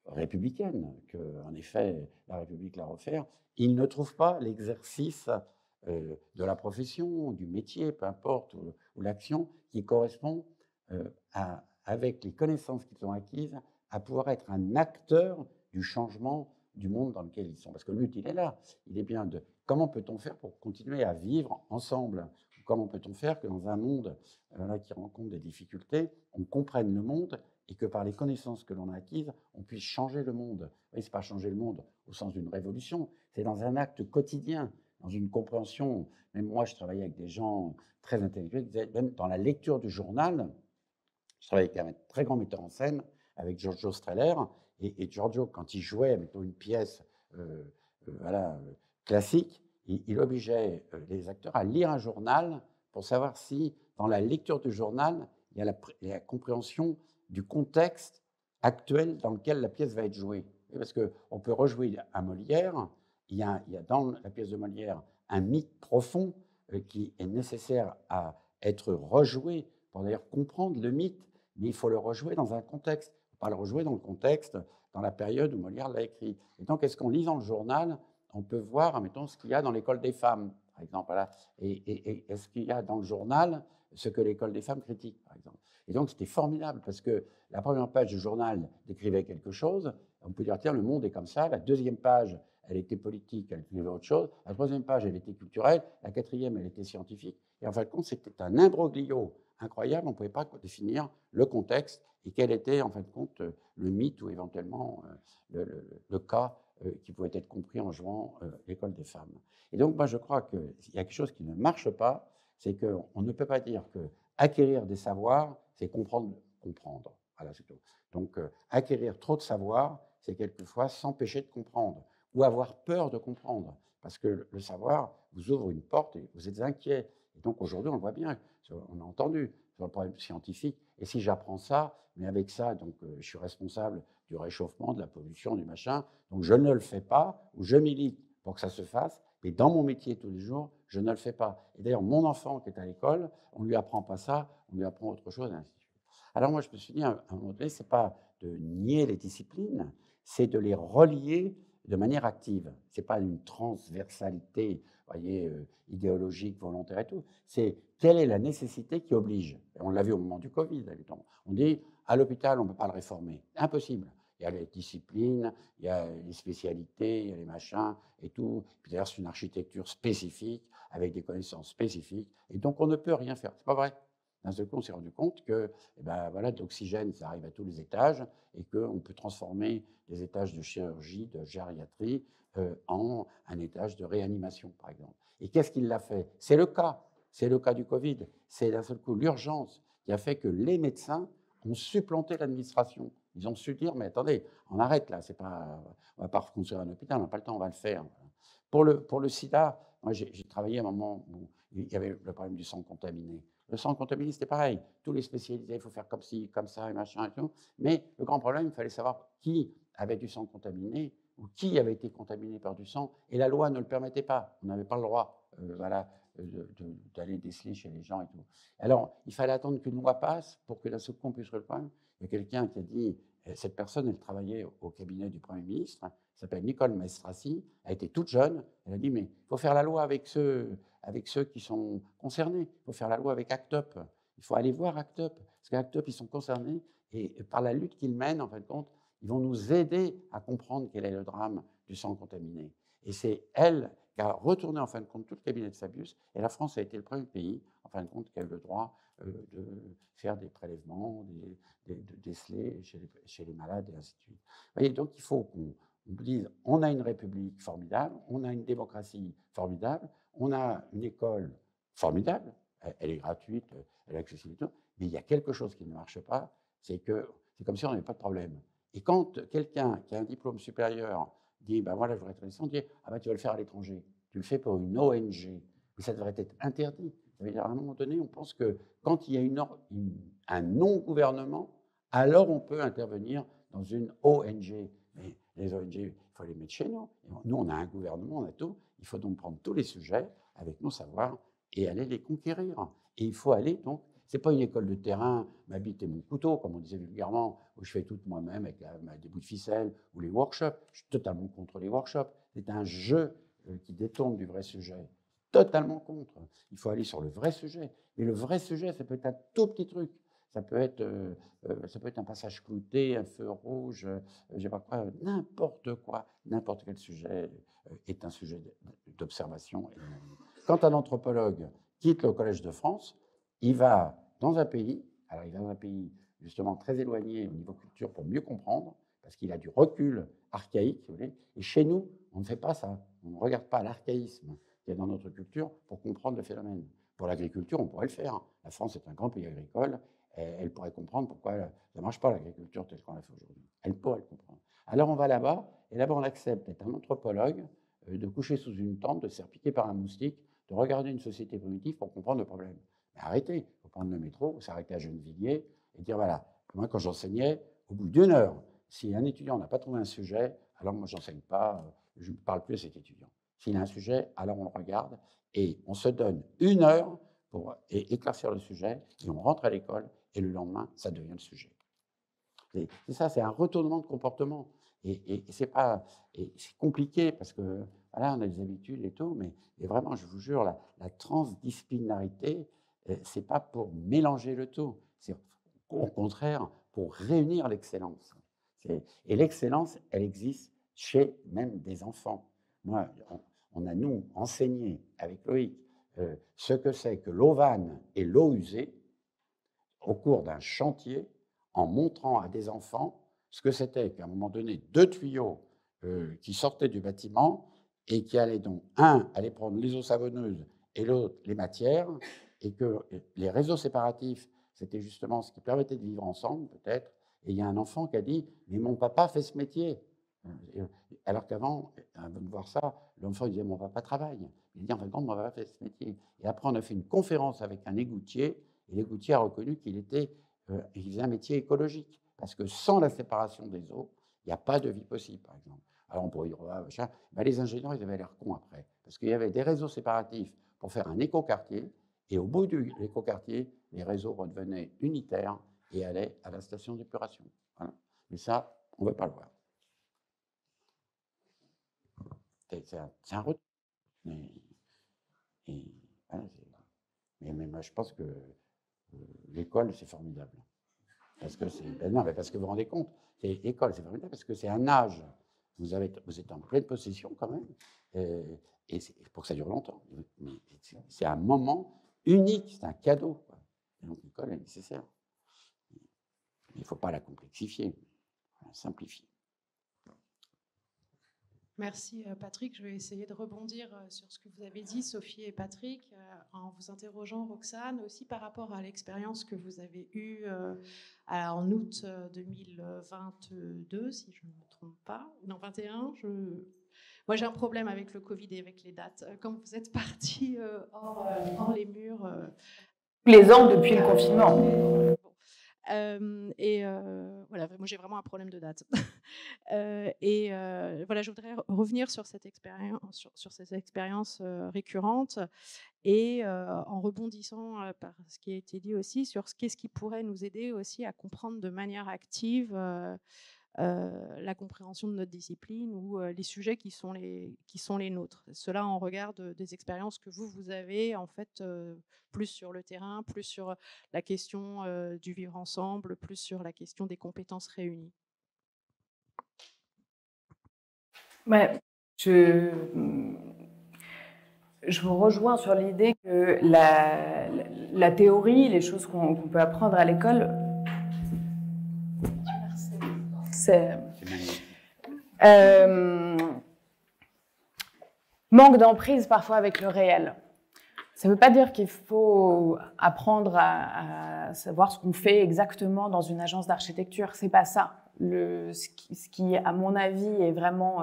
républicaine, qu'en effet la République l'a offert, ils ne trouvent pas l'exercice de la profession, du métier, peu importe, ou l'action, qui correspond avec les connaissances qu'ils ont acquises, à pouvoir être un acteur du changement du monde dans lequel ils sont. Parce que le but, il est là. Il est bien de comment peut-on faire pour continuer à vivre ensemble? Comment peut-on faire que dans un monde qui rencontre des difficultés, on comprenne le monde et que par les connaissances que l'on a acquises, on puisse changer le monde. Ce n'est pas changer le monde au sens d'une révolution, c'est dans un acte quotidien, dans une compréhension. Même moi, je travaillais avec des gens très intellectuels qui disaient, même dans la lecture du journal, je travaillais avec un très grand metteur en scène, avec Giorgio Strehler, et Giorgio, quand il jouait, mettons, une pièce classique, il obligeait les acteurs à lire un journal pour savoir si, dans la lecture du journal, il y a la compréhension du contexte actuel dans lequel la pièce va être jouée. Parce qu'on peut rejouer un Molière, il y a dans la pièce de Molière un mythe profond qui est nécessaire à être rejoué pour d'ailleurs comprendre le mythe, mais il faut le rejouer dans un contexte. Il ne faut pas le rejouer dans le contexte, dans la période où Molière l'a écrit. Et donc, est-ce qu'en lisant le journal, on peut voir, mettons, ce qu'il y a dans l'école des femmes, par exemple, voilà. Et est-ce qu'il y a dans le journal ce que l'école des femmes critique, par exemple. Et donc, c'était formidable, parce que la première page du journal décrivait quelque chose, on peut dire, tiens, le monde est comme ça. La deuxième page, elle était politique, elle décrivait autre chose. La troisième page, elle était culturelle. La quatrième, elle était scientifique. Et en fin de compte, c'était un imbroglio incroyable. On ne pouvait pas définir le contexte et quel était, en fin de compte, le mythe ou éventuellement le cas qui pouvait être compris en jouant l'école des femmes. Et donc, moi, je crois qu'il y a quelque chose qui ne marche pas, c'est qu'on ne peut pas dire que acquérir des savoirs, c'est comprendre. Voilà, c'est tout. Donc, acquérir trop de savoir, c'est quelquefois s'empêcher de comprendre ou avoir peur de comprendre, parce que le savoir vous ouvre une porte et vous êtes inquiet. Et donc, aujourd'hui, on le voit bien, on a entendu sur le problème scientifique, et si j'apprends ça, mais avec ça, donc, je suis responsable du réchauffement, de la pollution, du machin, donc je ne le fais pas, ou je milite pour que ça se fasse, mais dans mon métier tous les jours, je ne le fais pas. Et d'ailleurs, mon enfant qui est à l'école, on ne lui apprend pas ça, on lui apprend autre chose, et ainsi de suite. Alors moi, je me suis dit, à un moment donné, ce n'est pas de nier les disciplines, c'est de les relier de manière active. Ce n'est pas une transversalité, voyez, idéologique, volontaire et tout. C'est quelle est la nécessité qui oblige. Et on l'a vu au moment du Covid. On dit, à l'hôpital, on ne peut pas le réformer. Impossible. Il y a les disciplines, il y a les spécialités, il y a les machins et tout. Puis d'ailleurs, c'est une architecture spécifique, avec des connaissances spécifiques. Et donc, on ne peut rien faire. Ce n'est pas vrai. D'un seul coup, on s'est rendu compte que voilà, de l'oxygène, ça arrive à tous les étages et qu'on peut transformer les étages de chirurgie, de gériatrie en un étage de réanimation, par exemple. Et qu'est-ce qui l'a fait? C'est le cas. C'est le cas du Covid. C'est d'un seul coup l'urgence qui a fait que les médecins ont supplanté l'administration. Ils ont su dire, mais attendez, on arrête là, c'est pas, on ne va pas reconstruire un hôpital, on n'a pas le temps, on va le faire. Pour le sida, moi j'ai travaillé à un moment où il y avait le problème du sang contaminé. Le sang contaminé, c'était pareil. Tous les spécialisés, il faut faire comme ci, comme ça, et machin et tout. Mais le grand problème, il fallait savoir qui avait du sang contaminé ou qui avait été contaminé par du sang. Et la loi ne le permettait pas. On n'avait pas le droit d'aller déceler chez les gens et tout. Alors, il fallait attendre qu'une loi passe pour que d'un seul coup on puisse le problème. Il y a quelqu'un qui a dit, cette personne, elle travaillait au cabinet du Premier ministre, elle s'appelle Nicole Maestrassi, elle était toute jeune, elle a dit, mais il faut faire la loi avec ceux qui sont concernés, il faut faire la loi avec ACT UP, il faut aller voir ACT UP, parce qu'ACT UP, ils sont concernés, et par la lutte qu'ils mènent, en fin de compte, ils vont nous aider à comprendre quel est le drame du sang contaminé. Et c'est elle qui a retourné, en fin de compte, tout le cabinet de Fabius, et la France a été le premier pays, en fin de compte, qui a eu le droit de faire des prélèvements, de déceler chez les malades, et ainsi de suite. Vous voyez, donc il faut qu'on dise, on a une république formidable, on a une démocratie formidable, on a une école formidable, elle est gratuite, elle est accessible, mais il y a quelque chose qui ne marche pas, c'est comme si on n'avait pas de problème. Et quand quelqu'un qui a un diplôme supérieur dit, ben voilà, je voudrais être médecin, on dit, ah ben tu vas le faire à l'étranger, tu le fais pour une ONG, mais ça devrait être interdit. Ça veut dire, à un moment donné, on pense que quand il y a un non-gouvernement, alors on peut intervenir dans une ONG. Mais les ONG, il faut les mettre chez nous. Nous, on a un gouvernement, on a tout. Il faut donc prendre tous les sujets avec nos savoirs et aller les conquérir. Et il faut aller donc Ce n'est pas une école de terrain, ma bite et mon couteau, comme on disait vulgairement, où je fais tout moi-même avec des bouts de ficelle, ou les workshops. Je suis totalement contre les workshops. C'est un jeu qui détourne du vrai sujet. Totalement contre. Il faut aller sur le vrai sujet. Mais le vrai sujet, ça peut être un tout petit truc. Ça peut être un passage clouté, un feu rouge, je sais pas quoi, n'importe quoi. N'importe quel sujet est un sujet d'observation. Quand un anthropologue quitte le Collège de France, il va dans un pays, alors il va dans un pays justement très éloigné au niveau culture pour mieux comprendre, parce qu'il a du recul archaïque, si vous voulez, et chez nous, on ne fait pas ça. On ne regarde pas l'archaïsme qu'il y a dans notre culture pour comprendre le phénomène. Pour l'agriculture, on pourrait le faire. La France est un grand pays agricole, elle pourrait comprendre pourquoi ça ne marche pas l'agriculture telle qu'on la fait aujourd'hui. Elle pourrait le comprendre. Alors on va là-bas, et là-bas on accepte d'être un anthropologue, de coucher sous une tente, de se faire piquer par un moustique, de regarder une société primitive pour comprendre le problème. Mais arrêtez, il faut prendre le métro, s'arrêter à Gennevilliers et dire voilà, moi quand j'enseignais, au bout d'une heure, si un étudiant n'a pas trouvé un sujet, alors moi je n'enseigne pas, je ne parle plus à cet étudiant. S'il a un sujet, alors on le regarde et on se donne une heure pour éclaircir le sujet et on rentre à l'école et le lendemain, ça devient le sujet. C'est ça, c'est un retournement de comportement. Et c'est compliqué parce que voilà, on a des habitudes et tout, mais vraiment, je vous jure, la transdisciplinarité, c'est pas pour mélanger le tout, c'est au contraire pour réunir l'excellence. Et l'excellence, elle existe chez même des enfants. Moi, on a nous enseigné avec Loïc ce que c'est que l'eau vanne et l'eau usée au cours d'un chantier, en montrant à des enfants ce que c'était qu'à un moment donné, 2 tuyaux qui sortaient du bâtiment et qui allaient donc, un allait prendre les eaux savonneuses et l'autre les matières, et que les réseaux séparatifs, c'était justement ce qui permettait de vivre ensemble, peut-être. Et il y a un enfant qui a dit « Mais mon papa fait ce métier ». Alors qu'avant, avant de voir ça, l'enfant disait « Mon papa travaille ». Il dit « En fin de compte, mon papa fait ce métier ». Et après, on a fait une conférence avec un égoutier, et l'égoutier a reconnu qu'il faisait un métier écologique. Parce que sans la séparation des eaux, il n'y a pas de vie possible, par exemple. Alors on pourrait dire, les ingénieurs, ils avaient l'air cons après. Parce qu'il y avait des réseaux séparatifs pour faire un écoquartier, et au bout de l'écoquartier, les réseaux redevenaient unitaires et allaient à la station d'épuration. Voilà. Mais ça, on ne veut pas le voir. C'est un retour. Mais moi, je pense que l'école, c'est formidable. Parce que parce que vous vous rendez compte, l'école, c'est formidable parce que c'est un âge. Vous êtes en pleine possession quand même, et pour que ça dure longtemps. Mais c'est un moment unique, c'est un cadeau, quoi. Donc l'école est nécessaire. Il ne faut pas la complexifier, la simplifier. Merci Patrick. Je vais essayer de rebondir sur ce que vous avez dit, Sophie et Patrick, en vous interrogeant, Roxane, aussi par rapport à l'expérience que vous avez eue en août 2022, si je ne me trompe pas, non 21. Moi, j'ai un problème avec le Covid et avec les dates. Quand vous êtes partis hors les murs... Tous les ans depuis le confinement. Voilà, moi j'ai vraiment un problème de date. Voilà, je voudrais revenir sur cette expérience, sur ces expériences récurrentes, et en rebondissant par ce qui a été dit aussi sur qu'est-ce qui pourrait nous aider aussi à comprendre de manière active la compréhension de notre discipline ou les sujets qui sont les nôtres. Cela en regard des expériences que vous avez en fait plus sur le terrain, plus sur la question du vivre ensemble, plus sur la question des compétences réunies. Ouais, je vous rejoins sur l'idée que la théorie, les choses qu'on peut apprendre à l'école, manque d'emprise parfois avec le réel. Ça ne veut pas dire qu'il faut apprendre à savoir ce qu'on fait exactement dans une agence d'architecture. C'est pas ça. Ce qui, à mon avis, est vraiment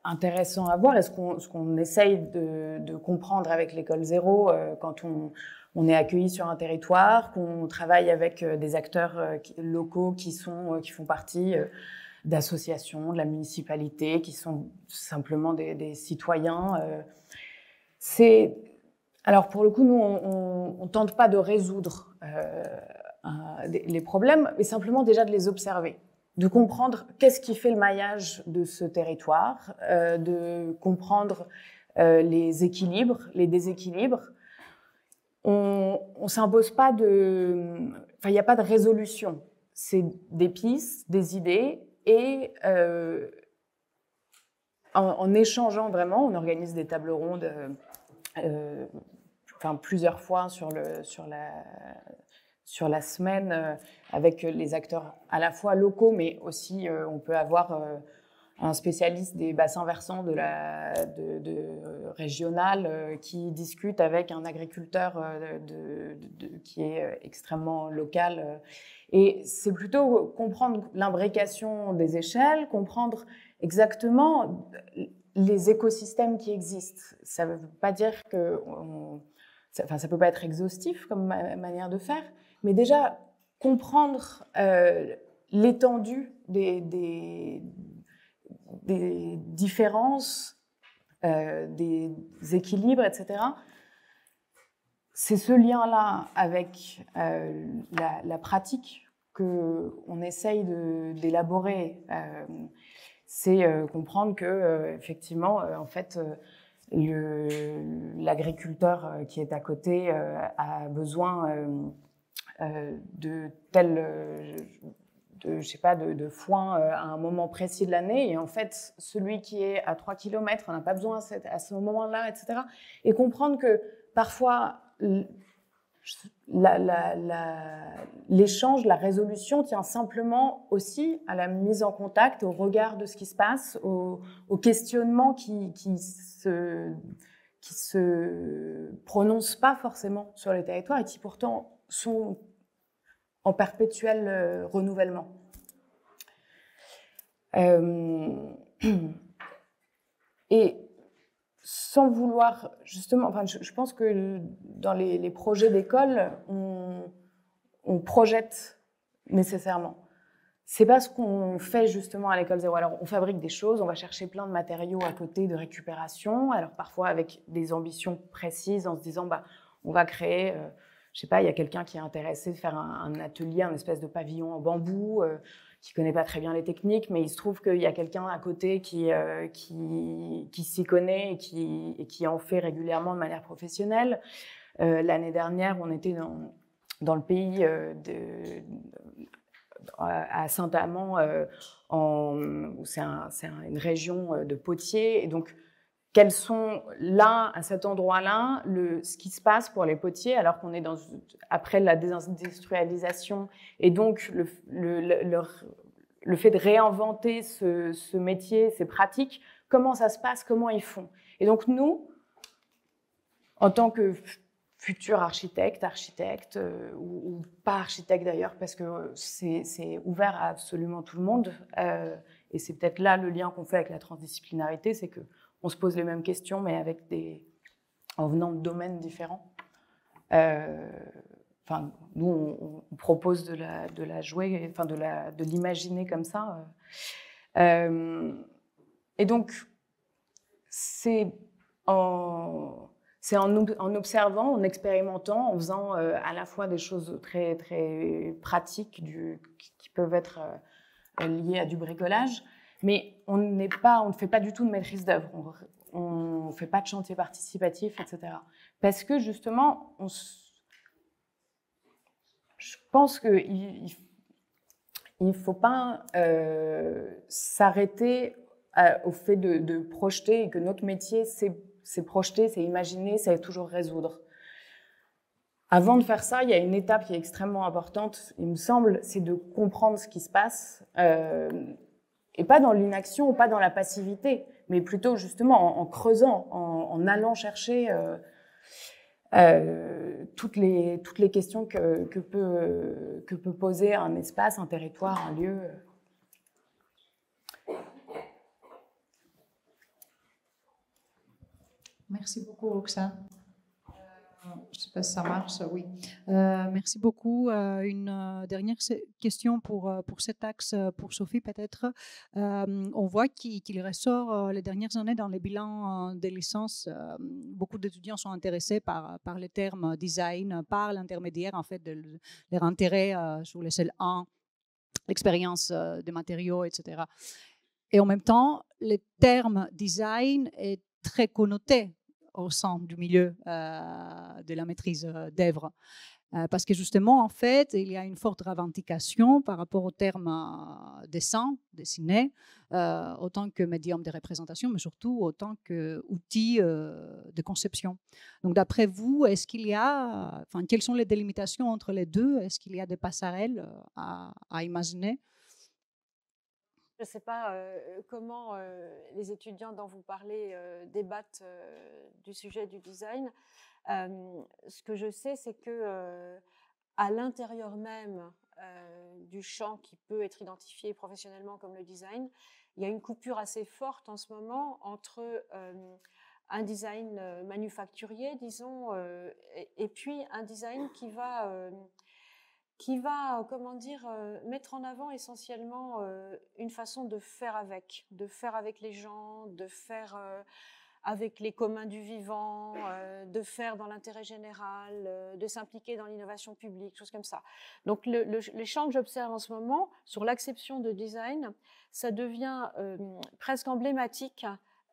intéressant à voir, et ce qu'on essaye de comprendre avec l'école zéro quand on est accueilli sur un territoire, qu'on travaille avec des acteurs locaux qui font partie d'associations, de la municipalité, qui sont simplement des citoyens. C'est Alors, pour le coup, nous, on ne tente pas de résoudre les problèmes, mais simplement déjà de les observer, de comprendre qu'est-ce qui fait le maillage de ce territoire, de comprendre les équilibres, les déséquilibres. On ne s'impose pas il n'y a pas de résolution. C'est des pistes, des idées, et en échangeant vraiment, on organise des tables rondes plusieurs fois sur la semaine avec les acteurs à la fois locaux, mais aussi on peut avoir un spécialiste des bassins versants régional qui discute avec un agriculteur qui est extrêmement local. Et c'est plutôt comprendre l'imbrication des échelles, comprendre exactement les écosystèmes qui existent. Ça ne veut pas dire que... ça ne peut pas être exhaustif comme manière de faire, mais déjà comprendre l'étendue des différences, des équilibres, etc. C'est ce lien-là avec la pratique qu'on essaye d'élaborer. C'est comprendre que, effectivement, en fait, l'agriculteur qui est à côté a besoin de de foin à un moment précis de l'année, et en fait, celui qui est à 3 km n'a pas besoin à ce moment-là, etc. Et comprendre que parfois, l'échange, la résolution tient simplement aussi à la mise en contact, au regard de ce qui se passe, au questionnement qui se prononcent pas forcément sur les territoires et qui pourtant sont en perpétuel renouvellement. Et sans vouloir, justement, je pense que dans les projets d'école, on projette nécessairement. C'est pas ce qu'on fait justement à l'école zéro. Alors, on fabrique des choses, on va chercher plein de matériaux à côté de récupération, alors parfois avec des ambitions précises en se disant, on va créer... je sais pas, il y a quelqu'un qui est intéressé de faire un atelier, un espèce de pavillon en bambou, qui connaît pas très bien les techniques, mais il se trouve qu'il y a quelqu'un à côté qui s'y connaît et qui en fait régulièrement de manière professionnelle. L'année dernière, on était dans le pays à Saint-Amand, c'est une région de potiers, et donc quels sont là, à cet endroit-là, ce qui se passe pour les potiers, alors qu'on est après la désindustrialisation, et donc le fait de réinventer ce métier, ces pratiques, comment ça se passe, comment ils font. Et donc nous, en tant que futurs architectes, ou pas architectes d'ailleurs, parce que c'est ouvert à absolument tout le monde, et c'est peut-être là le lien qu'on fait avec la transdisciplinarité, c'est que on se pose les mêmes questions, mais en venant de domaines différents. Nous, on propose de la jouer, de l'imaginer comme ça. Et donc, c'est en observant, en expérimentant, en faisant à la fois des choses très, très pratiques qui peuvent être liées à du bricolage, mais on ne fait pas du tout de maîtrise d'œuvre, on ne fait pas de chantier participatif, etc. Parce que justement, je pense qu'il ne faut pas s'arrêter au fait de projeter, et que notre métier, c'est projeter, c'est imaginer, c'est toujours résoudre. Avant de faire ça, il y a une étape qui est extrêmement importante, il me semble, c'est de comprendre ce qui se passe, et pas dans l'inaction ou pas dans la passivité, mais plutôt justement en creusant, en allant chercher toutes les questions que peut poser un espace, un territoire, un lieu. Merci beaucoup, Roxane. Je ne sais pas si ça marche, oui. Merci beaucoup. Une dernière question pour cet axe, pour Sophie peut-être. On voit qu'il ressort les dernières années dans les bilans des licences. Beaucoup d'étudiants sont intéressés par le terme design, par l'intermédiaire en fait de leur intérêt sur les celles 1, l'expérience des matériaux, etc. Et en même temps, le terme design est très connoté au sein du milieu de la maîtrise d'œuvre. Parce que justement, en fait, il y a une forte revendication par rapport au terme dessin, dessiné, autant que médium de représentation, mais surtout autant qu'outil de conception. Donc, d'après vous, est-ce qu'il y a, quelles sont les délimitations entre les deux? Est-ce qu'il y a des passerelles à imaginer? Je ne sais pas comment les étudiants dont vous parlez débattent du sujet du design. Ce que je sais, c'est que à l'intérieur même du champ qui peut être identifié professionnellement comme le design, il y a une coupure assez forte en ce moment entre un design manufacturier, disons, et puis un design qui va, comment dire, mettre en avant essentiellement une façon de faire avec les gens, de faire avec les communs du vivant, de faire dans l'intérêt général, de s'impliquer dans l'innovation publique, choses comme ça. Donc les champs que j'observe en ce moment sur l'acception de design, ça devient presque emblématique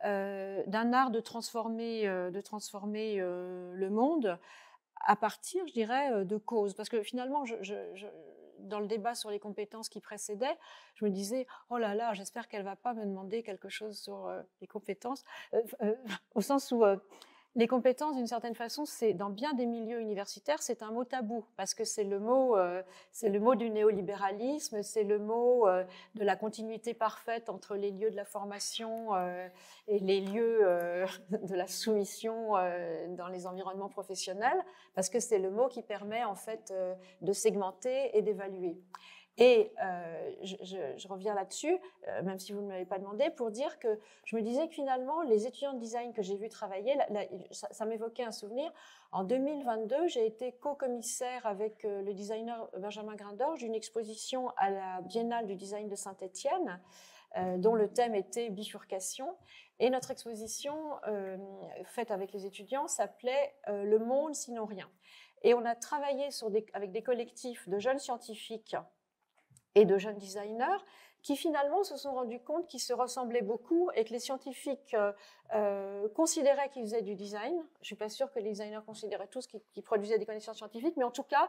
d'un art de transformer le monde à partir, je dirais, de causes. Parce que finalement, dans le débat sur les compétences qui précédait, je me disais, oh là là, j'espère qu'elle ne va pas me demander quelque chose sur les compétences, au sens où les compétences, d'une certaine façon, c'est dans bien des milieux universitaires, c'est un mot tabou, parce que c'est le mot du néolibéralisme, c'est le mot de la continuité parfaite entre les lieux de la formation et les lieux de la soumission dans les environnements professionnels, parce que c'est le mot qui permet en fait de segmenter et d'évaluer. Et je reviens là-dessus, même si vous ne m'avez pas demandé, pour dire que je me disais que finalement, les étudiants de design que j'ai vus travailler, ça m'évoquait un souvenir. En 2022, j'ai été co-commissaire avec le designer Benjamin Grindorge d'une exposition à la Biennale du design de Saint-Étienne, dont le thème était bifurcation. Et notre exposition, faite avec les étudiants, s'appelait « Le monde sinon rien ». Et on a travaillé avec des collectifs de jeunes scientifiques et de jeunes designers qui finalement se sont rendus compte qu'ils se ressemblaient beaucoup et que les scientifiques considéraient qu'ils faisaient du design. Je ne suis pas sûre que les designers considéraient tous qu'ils produisaient des connaissances scientifiques, mais en tout cas,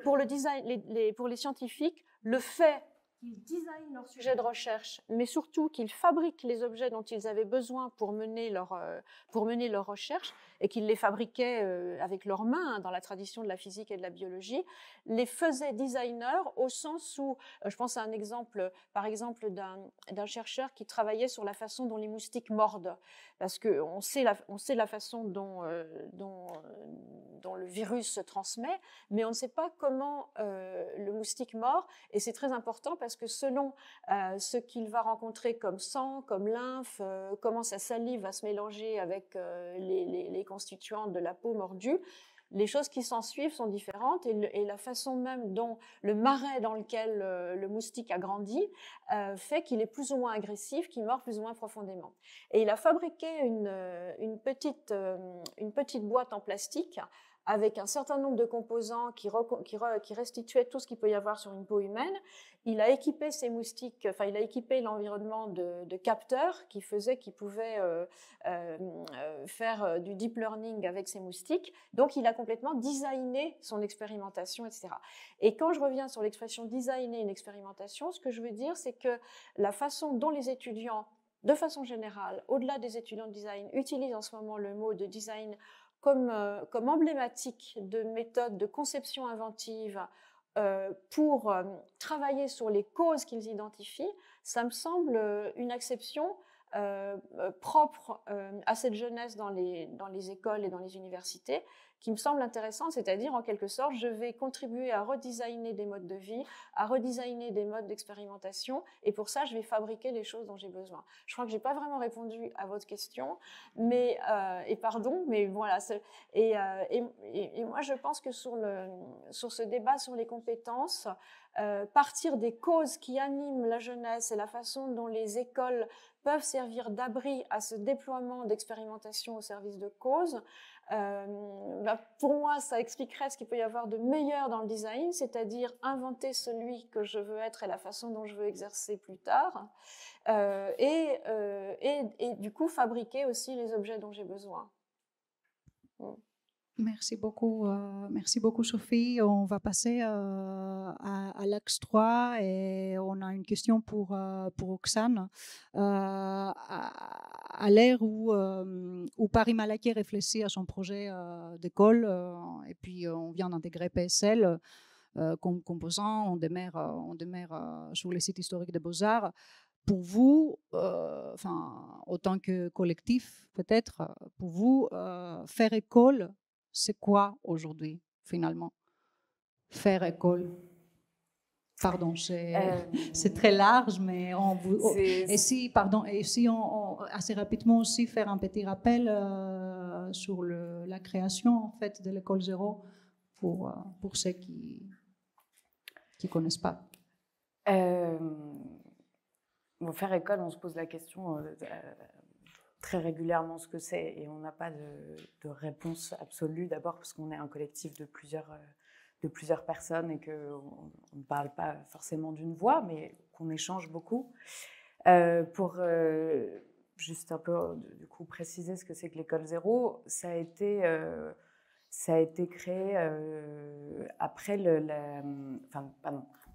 pour les scientifiques, le fait qu'ils designent leur sujet de recherche, mais surtout qu'ils fabriquent les objets dont ils avaient besoin pour mener leur recherche, et qu'ils les fabriquaient avec leurs mains, hein, dans la tradition de la physique et de la biologie, les faisaient designers au sens où, je pense à un exemple, par exemple, d'un chercheur qui travaillait sur la façon dont les moustiques mordent, parce qu'on sait la façon dont le virus se transmet, mais on ne sait pas comment le moustique mord, et c'est très important parce que selon ce qu'il va rencontrer comme sang, comme lymphe, comment sa salive va se mélanger avec les constituants de la peau mordue, les choses qui s'en suivent sont différentes, et la façon même dont le marais dans lequel le moustique a grandi fait qu'il est plus ou moins agressif, qu'il mord plus ou moins profondément. Et il a fabriqué une petite boîte en plastique avec un certain nombre de composants qui restituaient tout ce qu'il peut y avoir sur une peau humaine. Il a équipé ses moustiques, il a équipé l'environnement de capteurs qui faisaient qu'il pouvait faire du deep learning avec ses moustiques. Donc, il a complètement designé son expérimentation, etc. Et quand je reviens sur l'expression designer une expérimentation, ce que je veux dire, c'est que la façon dont les étudiants, de façon générale, au-delà des étudiants de design, utilisent en ce moment le mot de design comme emblématique de méthode de conception inventive pour travailler sur les causes qu'ils identifient, ça me semble une acception propre à cette jeunesse dans les écoles et dans les universités, qui me semble intéressante, c'est-à-dire en quelque sorte, je vais contribuer à redesigner des modes de vie, à redesigner des modes d'expérimentation, et pour ça, je vais fabriquer les choses dont j'ai besoin. Je crois que je n'ai pas vraiment répondu à votre question, mais, et pardon, mais voilà. Et moi, je pense que sur ce débat sur les compétences, partir des causes qui animent la jeunesse et la façon dont les écoles peuvent servir d'abri à ce déploiement d'expérimentation au service de causes, pour moi, ça expliquerait ce qu'il peut y avoir de meilleur dans le design, c'est-à-dire inventer celui que je veux être et la façon dont je veux exercer plus tard, et du coup fabriquer aussi les objets dont j'ai besoin. Merci beaucoup Sophie. On va passer à l'axe 3 et on a une question pour Oksane. À l'ère où Paris-Malaquais réfléchit à son projet d'école et puis on vient d'intégrer PSL comme composant, on démarre sur le site historique des Beaux-Arts. Pour vous, autant que collectif peut-être, pour vous, faire école, c'est quoi aujourd'hui, finalement? Faire école. Pardon, c'est très large, mais et si on assez rapidement aussi faire un petit rappel sur la création en fait de l'école zéro pour ceux qui connaissent pas. Bon, faire école, on se pose la question très régulièrement ce que c'est et on n'a pas de réponse absolue. D'abord parce qu'on est un collectif de plusieurs personnes et qu'on ne parle pas forcément d'une voix, mais qu'on échange beaucoup. Pour juste un peu du coup préciser ce que c'est que l'école zéro, ça a été créé après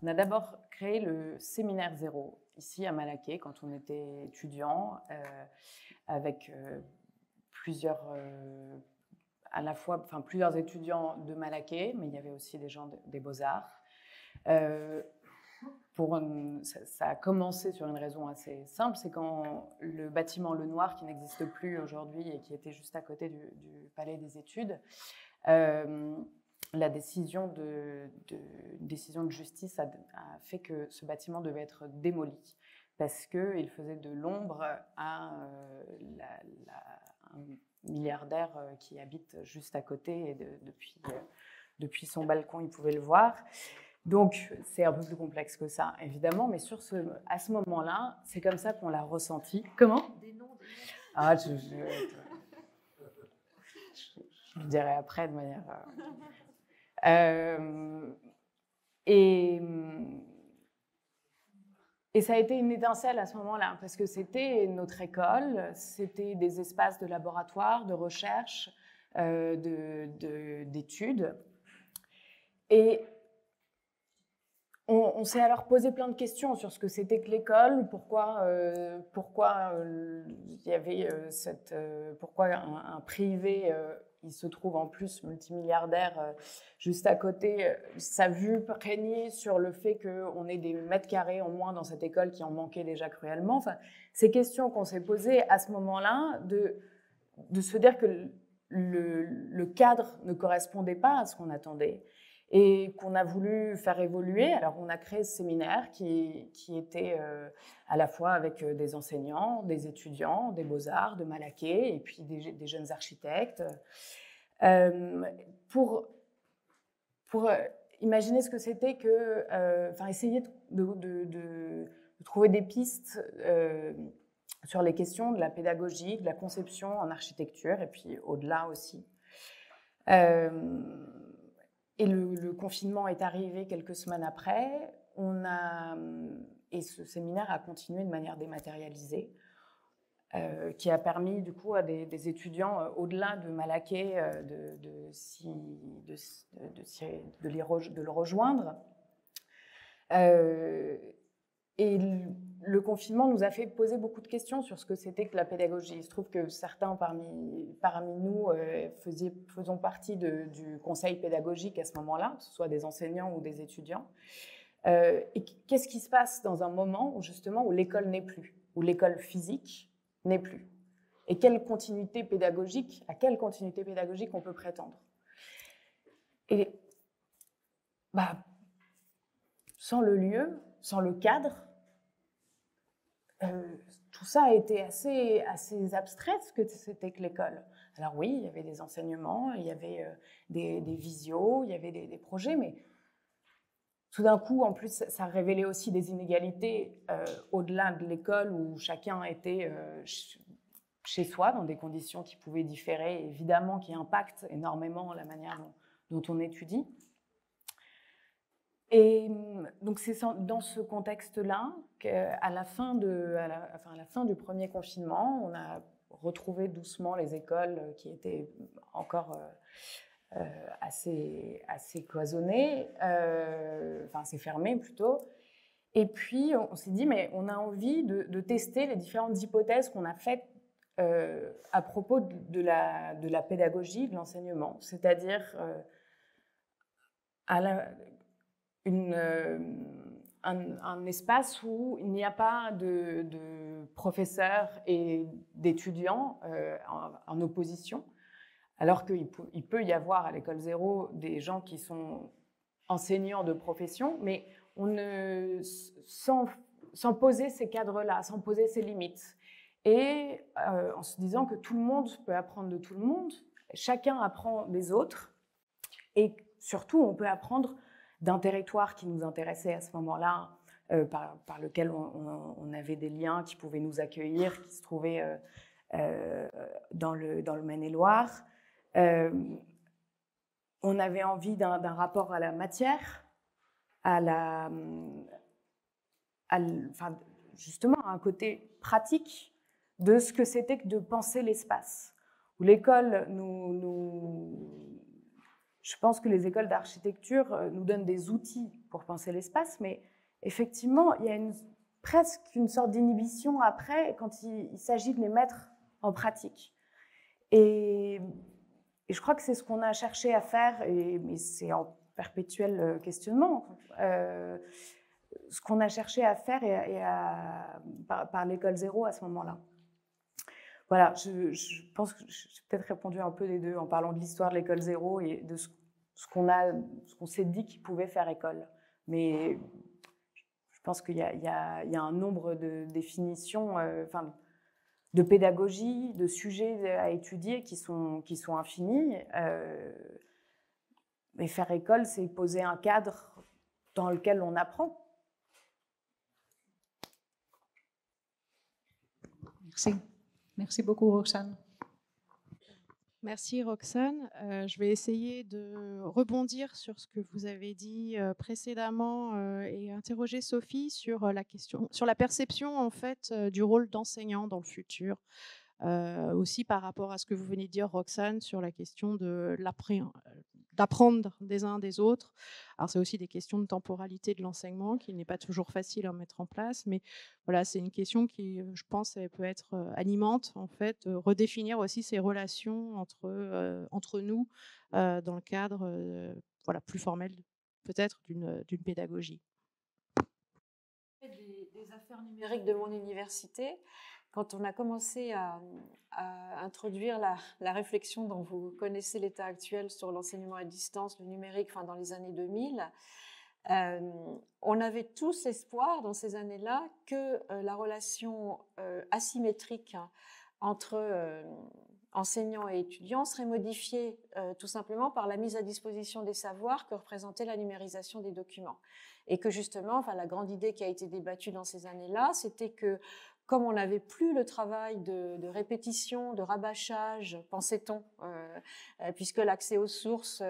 on a d'abord créé le séminaire zéro ici à Malaquais quand on était étudiant, avec plusieurs étudiants de Malaquais, mais il y avait aussi des gens des Beaux-Arts. Ça a commencé sur une raison assez simple, c'est quand le bâtiment Le Noir, qui n'existe plus aujourd'hui et qui était juste à côté du Palais des Études, la décision de justice a fait que ce bâtiment devait être démoli parce qu'il faisait de l'ombre à un milliardaire qui habite juste à côté et depuis son balcon, il pouvait le voir. Donc, c'est un peu plus complexe que ça, évidemment, mais à ce moment-là, c'est comme ça qu'on l'a ressenti. Comment ? Des noms. Ah, je dirai après de manière... Et ça a été une étincelle à ce moment-là, parce que c'était notre école, c'était des espaces de laboratoire, de recherche, d'études. Et on s'est alors posé plein de questions sur ce que c'était que l'école, pourquoi il y avait pourquoi un privé, il se trouve en plus multimilliardaire juste à côté, sa vue régner sur le fait qu'on ait des mètres carrés en moins dans cette école qui en manquait déjà cruellement. Enfin, ces questions qu'on s'est posées à ce moment-là, de se dire que le cadre ne correspondait pas à ce qu'on attendait et qu'on a voulu faire évoluer. Alors, on a créé ce séminaire qui était à la fois avec des enseignants, des étudiants, des Beaux-Arts, de Malaquais, et puis des jeunes architectes, pour imaginer ce que c'était essayer de trouver des pistes sur les questions de la pédagogie, de la conception en architecture, et puis au-delà aussi. Et le confinement est arrivé quelques semaines après. Et ce séminaire a continué de manière dématérialisée, qui a permis du coup à des étudiants au-delà de Malaquais de le rejoindre. Et le confinement nous a fait poser beaucoup de questions sur ce que c'était que la pédagogie. Il se trouve que certains parmi nous faisons partie du conseil pédagogique à ce moment-là, que ce soit des enseignants ou des étudiants. Et qu'est-ce qui se passe dans un moment où l'école n'est plus, où l'école physique n'est plus? Et à quelle continuité pédagogique on peut prétendre? Et sans le lieu, sans le cadre, tout ça a été assez abstrait, ce que c'était que l'école. Alors oui, il y avait des enseignements, il y avait des visios, il y avait des projets, mais tout d'un coup, en plus, ça révélait aussi des inégalités au-delà de l'école où chacun était chez soi, dans des conditions qui pouvaient différer, évidemment, qui impactent énormément la manière dont on étudie. Et donc c'est dans ce contexte-là qu'à la fin du premier confinement, on a retrouvé doucement les écoles qui étaient encore assez cloisonnées, assez fermées plutôt. Et puis on s'est dit, mais on a envie de tester les différentes hypothèses qu'on a faites à propos de la pédagogie, de l'enseignement, c'est-à-dire un espace où il n'y a pas de professeurs et d'étudiants en opposition, alors qu'il peut y avoir à l'école zéro des gens qui sont enseignants de profession, mais sans poser ces cadres-là, sans poser ces limites. Et en se disant que tout le monde peut apprendre de tout le monde, chacun apprend des autres, et surtout on peut apprendre d'un territoire qui nous intéressait à ce moment-là, par lequel on avait des liens qui pouvaient nous accueillir, qui se trouvaient dans le Maine-et-Loire. On avait envie d'un rapport à la matière, justement à un côté pratique de ce que c'était que de penser l'espace. Où l'école je pense que les écoles d'architecture nous donnent des outils pour penser l'espace, mais effectivement, il y a presque une sorte d'inhibition après quand il s'agit de les mettre en pratique. Et je crois que c'est ce qu'on a cherché à faire, mais c'est en perpétuel questionnement, ce qu'on a cherché à faire par l'école zéro à ce moment-là. Voilà, je pense que j'ai peut-être répondu un peu des deux en parlant de l'histoire de l'école zéro et de ce qu'on s'est dit qu'il pouvait faire école. Mais je pense qu'il y a un nombre de définitions, de pédagogie, de sujets à étudier qui sont infinis. Mais faire école, c'est poser un cadre dans lequel on apprend. Merci. Merci beaucoup, Roxane. Merci, Roxane. Je vais essayer de rebondir sur ce que vous avez dit précédemment et interroger Sophie sur la perception en fait du rôle d'enseignant dans le futur. Aussi par rapport à ce que vous venez de dire, Roxane, sur la question de d'apprendre des uns des autres. Alors, c'est aussi des questions de temporalité de l'enseignement qui n'est pas toujours facile à mettre en place, mais voilà, c'est une question qui, je pense, elle peut être animante, en fait, redéfinir aussi ces relations entre nous dans le cadre voilà, plus formel, peut-être, d'une pédagogie. Des affaires numériques de mon université, quand on a commencé à introduire la réflexion dont vous connaissez l'état actuel sur l'enseignement à distance, le numérique, dans les années 2000, on avait tous espoir dans ces années-là que la relation asymétrique entre enseignants et étudiants serait modifiée tout simplement par la mise à disposition des savoirs que représentait la numérisation des documents. Et que justement, la grande idée qui a été débattue dans ces années-là, c'était que comme on n'avait plus le travail de répétition, de rabâchage, pensait-on, puisque l'accès aux sources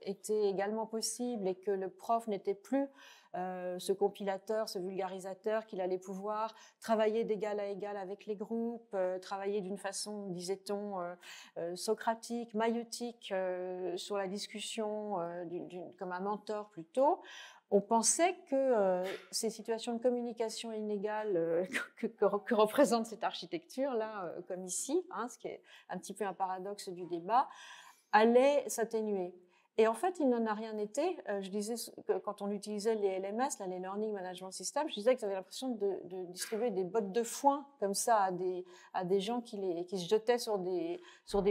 était également possible et que le prof n'était plus ce compilateur, ce vulgarisateur, qu'il allait pouvoir travailler d'égal à égal avec les groupes, travailler d'une façon, disait-on, socratique, maïeutique, sur la discussion, comme un mentor plutôt. On pensait que ces situations de communication inégale que représente cette architecture-là, comme ici, ce qui est un petit peu un paradoxe du débat, allaient s'atténuer. Et en fait, il n'en a rien été. Je disais que quand on utilisait les LMS, les Learning Management Systems, je disais que j'avais l'impression de distribuer des bottes de foin comme ça à des gens qui se jetaient sur des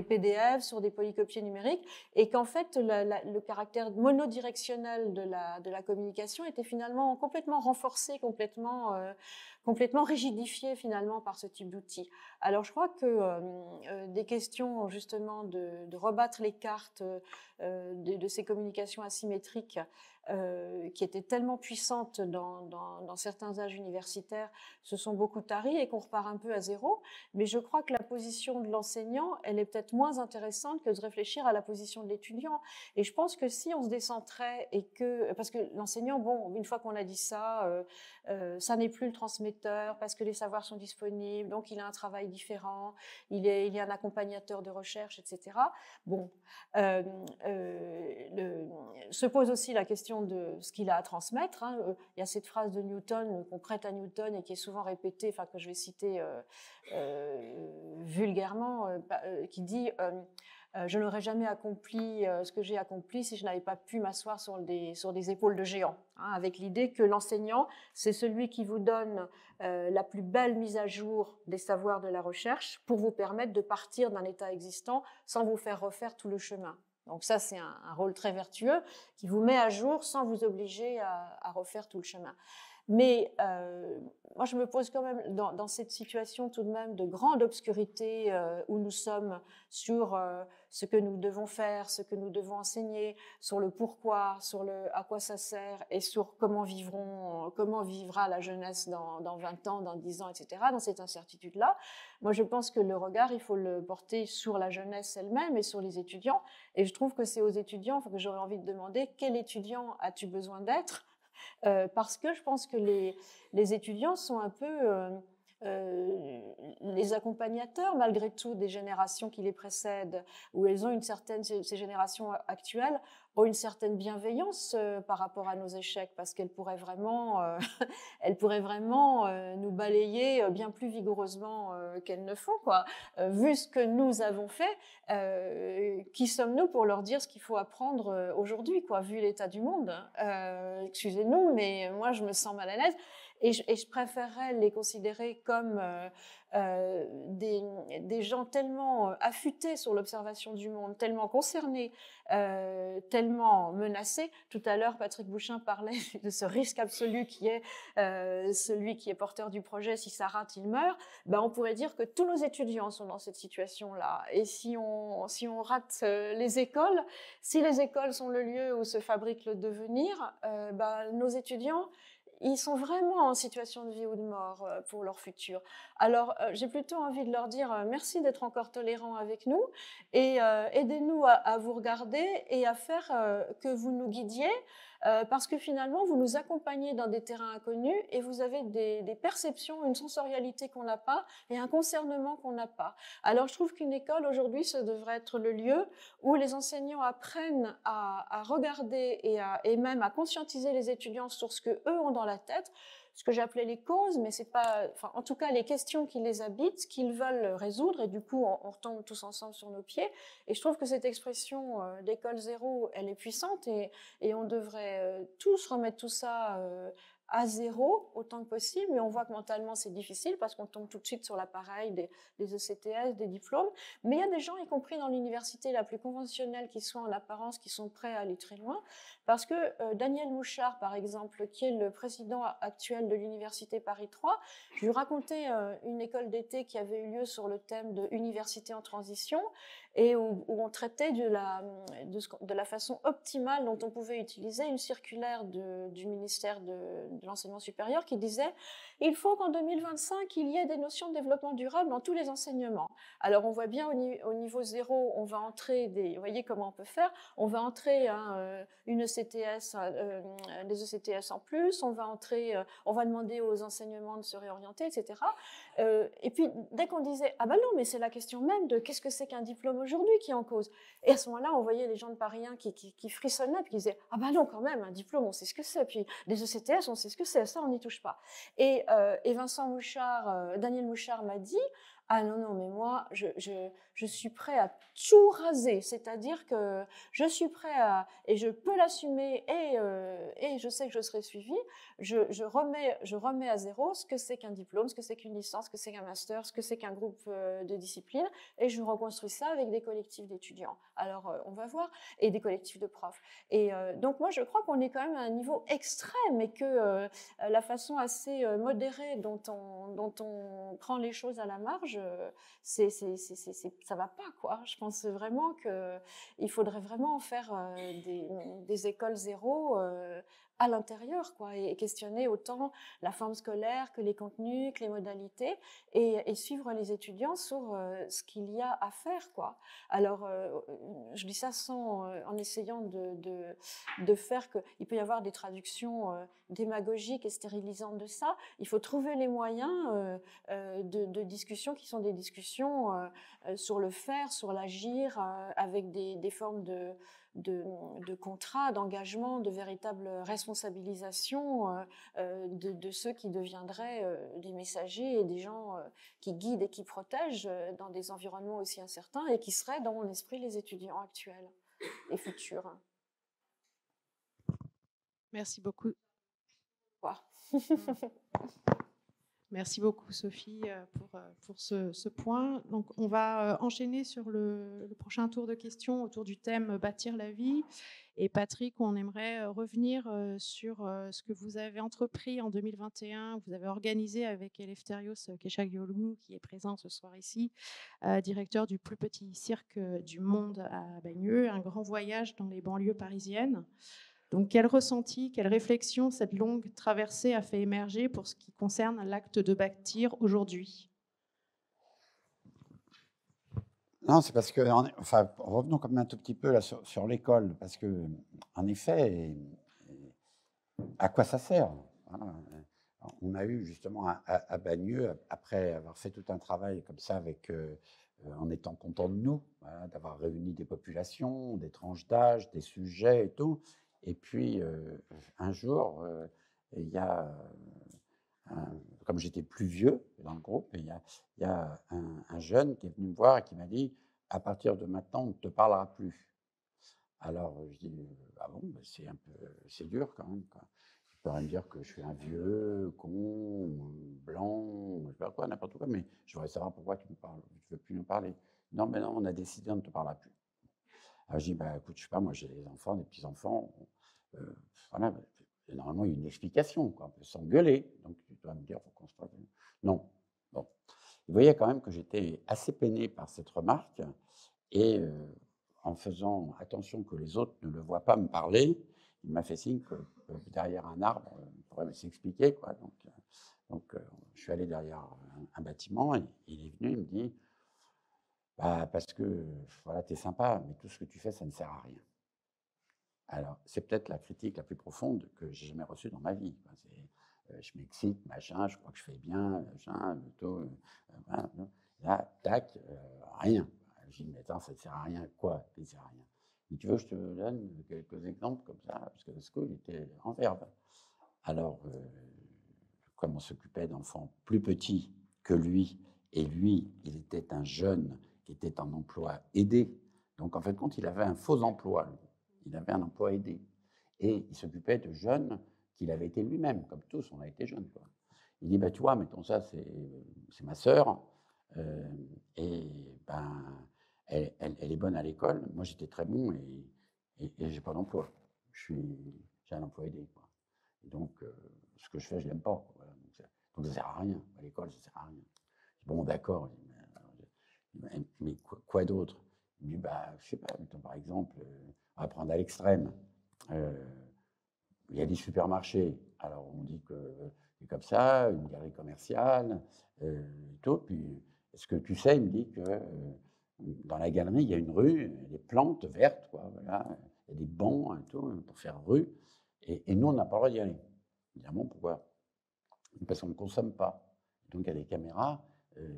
PDF, sur des polycopiés numériques, et qu'en fait, le caractère monodirectionnel de la communication était finalement complètement renforcé, complètement rigidifié finalement par ce type d'outil. Alors je crois que des questions justement de rebattre les cartes de ces communications asymétriques qui étaient tellement puissantes dans certains âges universitaires se sont beaucoup taries et qu'on repart un peu à zéro. Mais je crois que la position de l'enseignant, elle est peut-être moins intéressante que de réfléchir à la position de l'étudiant. Et je pense que si on se décentrait et que... Parce que l'enseignant, bon, une fois qu'on a dit ça, ça n'est plus le transmetteur parce que les savoirs sont disponibles, donc il a un travail différent, il y a un accompagnateur de recherche, etc. Bon, se pose aussi la question de ce qu'il a à transmettre. Hein. Il y a cette phrase de Newton qu'on prête à Newton et qui est souvent répétée, enfin que je vais citer vulgairement, qui dit je n'aurais jamais accompli ce que j'ai accompli si je n'avais pas pu m'asseoir sur des épaules de géants. Hein, avec l'idée que l'enseignant, c'est celui qui vous donne la plus belle mise à jour des savoirs de la recherche pour vous permettre de partir d'un état existant sans vous faire refaire tout le chemin. Donc ça, c'est un rôle très vertueux qui vous met à jour sans vous obliger à refaire tout le chemin. Mais moi, je me pose quand même, dans cette situation tout de même de grande obscurité où nous sommes sur ce que nous devons faire, ce que nous devons enseigner, sur le pourquoi, sur le à quoi ça sert et sur comment vivra la jeunesse dans 20 ans, dans 10 ans, etc., dans cette incertitude-là. Moi, je pense que le regard, il faut le porter sur la jeunesse elle-même et sur les étudiants. Et je trouve que c'est aux étudiants que j'aurais envie de demander quel étudiant as-tu besoin d'être ? Parce que je pense que les étudiants sont un peu les accompagnateurs, malgré tout, des générations qui les précèdent, où elles ont ces générations actuelles ont une certaine bienveillance par rapport à nos échecs, parce qu'elles pourraient vraiment, nous balayer bien plus vigoureusement qu'elles ne font, quoi. Vu ce que nous avons fait, qui sommes-nous pour leur dire ce qu'il faut apprendre aujourd'hui, quoi, vu l'état du monde. Excusez-nous, mais moi, je me sens mal à l'aise. Et je préférerais les considérer comme des gens tellement affûtés sur l'observation du monde, tellement concernés, tellement menacés. Tout à l'heure, Patrick Bouchin parlait de ce risque absolu qui est celui qui est porteur du projet. Si ça rate, il meurt. Ben, on pourrait dire que tous nos étudiants sont dans cette situation-là. Et si on rate les écoles, si les écoles sont le lieu où se fabrique le devenir, ben, nos étudiants, ils sont vraiment en situation de vie ou de mort pour leur futur. Alors, j'ai plutôt envie de leur dire merci d'être encore tolérants avec nous et aidez-nous à vous regarder et à faire que vous nous guidiez parce que finalement, vous nous accompagnez dans des terrains inconnus et vous avez des perceptions, une sensorialité qu'on n'a pas et un concernement qu'on n'a pas. Alors, je trouve qu'une école, aujourd'hui, ça devrait être le lieu où les enseignants apprennent à regarder et même à conscientiser les étudiants sur ce qu'eux ont dans la tête, ce que j'appelais les causes, mais c'est pas, enfin, en tout cas, les questions qui les habitent, ce qu'ils veulent résoudre, et du coup, on retombe tous ensemble sur nos pieds. Et je trouve que cette expression d'école zéro, elle est puissante, et on devrait tous remettre tout ça à zéro autant que possible, mais on voit que mentalement c'est difficile parce qu'on tombe tout de suite sur l'appareil des ECTS, des diplômes, mais il y a des gens, y compris dans l'université la plus conventionnelle qui soit en apparence, qui sont prêts à aller très loin, parce que Daniel Mouchard, par exemple, qui est le président actuel de l'université Paris 3, je lui racontais une école d'été qui avait eu lieu sur le thème de université en transition, et où on traitait de la façon optimale dont on pouvait utiliser une circulaire du ministère de l'enseignement supérieur qui disait « Il faut qu'en 2025, il y ait des notions de développement durable dans tous les enseignements ». Alors, on voit bien au niveau zéro, on va entrer vous voyez comment on peut faire, on va entrer une ECTS, des ECTS en plus, on va demander aux enseignements de se réorienter, etc. Et puis, dès qu'on disait « Ah ben non, mais c'est la question même de qu'est-ce que c'est qu'un diplôme aujourd'hui qui est en cause ?» Et à ce moment-là, on voyait les gens de Paris 1 qui frissonnaient, puis qui disaient « Ah ben non, quand même, un diplôme, on sait ce que c'est, puis des ECTS, on sait ce que c'est, ça, on n'y touche pas. » Et Vincent Mouchard, Daniel Mouchard m'a dit Ah non, non, mais moi, je suis prêt à tout raser. C'est-à-dire que je suis prêt à, et je peux l'assumer, et je sais que je serai suivie. Je remets à zéro ce que c'est qu'un diplôme, ce que c'est qu'une licence, ce que c'est qu'un master, ce que c'est qu'un groupe de discipline, et je reconstruis ça avec des collectifs d'étudiants. Alors, on va voir, et des collectifs de profs. Et donc, moi, je crois qu'on est quand même à un niveau extrême, et que la façon assez modérée dont on prend les choses à la marge, ça va pas, quoi. Je pense vraiment qu'il faudrait vraiment faire des écoles zéro à l'intérieur, quoi, et questionner autant la forme scolaire que les contenus, que les modalités, et suivre les étudiants sur ce qu'il y a à faire, quoi. Alors, je dis ça en essayant de faire qu'il peut y avoir des traductions démagogiques et stérilisantes de ça. Il faut trouver les moyens de discussions qui sont des discussions sur le faire, sur l'agir, avec des formes de contrat, d'engagement, de véritable responsabilisation de ceux qui deviendraient des messagers et des gens qui guident et qui protègent dans des environnements aussi incertains, et qui seraient, dans mon esprit, les étudiants actuels et futurs. Merci beaucoup. Wow. Merci beaucoup, Sophie, pour ce point. Donc, on va enchaîner sur le prochain tour de questions autour du thème « Bâtir la vie ». Et Patrick, on aimerait revenir sur ce que vous avez entrepris en 2021. Vous avez organisé avec Elefthérios Keshagioğlu, qui est présent ce soir ici, directeur du plus petit cirque du monde à Bagneux, un grand voyage dans les banlieues parisiennes. Donc, quel ressenti, quelle réflexion cette longue traversée a fait émerger pour ce qui concerne l'acte de bâtir aujourd'hui? Non, c'est parce que, enfin, revenons quand même un tout petit peu là sur l'école, parce que, en effet, à quoi ça sert? Voilà. On a eu justement à Bagneux, après avoir fait tout un travail comme ça, en étant content de nous, voilà, d'avoir réuni des populations, des tranches d'âge, des sujets et tout. Et puis, un jour, il y a, comme j'étais plus vieux dans le groupe, il y a un jeune qui est venu me voir et qui m'a dit « À partir de maintenant, on ne te parlera plus ». Alors, je dis « Ah bon, c'est dur quand même, quoi. Tu pourrais me dire que je suis un vieux, con, blanc, je sais pas quoi, n'importe quoi, mais je voudrais savoir pourquoi tu ne veux plus nous parler. » Non, mais non, on a décidé, on ne te parlera plus. Alors, je dis, bah, écoute, je sais pas, moi j'ai des enfants, des petits-enfants. Voilà, normalement, il y a une explication, quoi. On peut s'engueuler. Donc, tu dois me dire, il faut qu'on se parle. Non. Bon. Vous voyez quand même que j'étais assez peiné par cette remarque. Et en faisant attention que les autres ne le voient pas me parler, il m'a fait signe que derrière un arbre, on pourrait s'expliquer, quoi. Donc, je suis allé derrière un bâtiment et il est venu, il me dit, bah, parce que voilà, tu es sympa, mais tout ce que tu fais, ça ne sert à rien. Alors, c'est peut-être la critique la plus profonde que j'ai jamais reçue dans ma vie. Je m'excite, machin, je crois que je fais bien, machin, plutôt, voilà. Là, tac, rien. Je dis, mais attends, ça ne sert à rien. Quoi, ça ne sert à rien? Mais tu veux que je te donne quelques exemples comme ça? Parce que ce coup, il était en verbe. Alors, comme on s'occupait d'enfants plus petits que lui, et lui, il était un jeune qui était en emploi aidé. Donc, en fin de compte, il avait un faux emploi. Il avait un emploi aidé. Et il s'occupait de jeunes qu'il avait été lui-même, comme tous, on a été jeunes, quoi. Il dit, bah, tu vois, mettons ça, c'est ma sœur, et ben, elle est bonne à l'école. Moi, j'étais très bon et j'ai pas d'emploi. J'ai un emploi aidé, quoi. Et donc, ce que je fais, je l'aime pas, quoi. Donc, ça sert à rien. À l'école, ça sert à rien. Bon, d'accord. Mais quoi d'autre? Il me dit, bah, je sais pas, mettons, par exemple, on va prendre à l'extrême. Il y a des supermarchés. Alors, on dit que c'est comme ça, une galerie commerciale, et tout. Puis, est-ce que tu sais, il me dit que dans la galerie, il y a une rue, des plantes vertes, quoi, voilà. Il y a des bancs et tout, pour faire rue. Et nous, on n'a pas le droit d'y aller. Évidemment, pourquoi? Parce qu'on ne consomme pas. Donc, il y a des caméras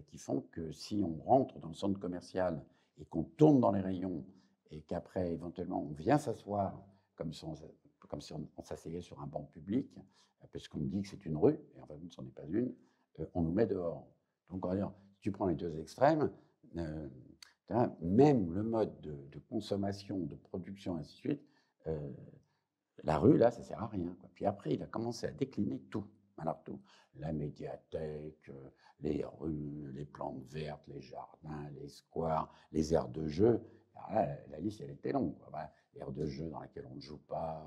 qui font que si on rentre dans le centre commercial et qu'on tourne dans les rayons et qu'après, éventuellement, on vient s'asseoir comme si on s'asseyait sur un banc public, parce qu'on dit que c'est une rue, et en fait, ce n'en est pas une, on nous met dehors. Donc, on va dire, tu prends les deux extrêmes, même le mode de consommation, de production, ainsi de suite, la rue, là, ça ne sert à rien, quoi. Puis après, il a commencé à décliner tout. Alors tout, la médiathèque, les rues, les plantes vertes, les jardins, les squares, les aires de jeu. Alors là, la liste, elle était longue, quoi. Bah, l'aire de jeu dans laquelle on ne joue pas,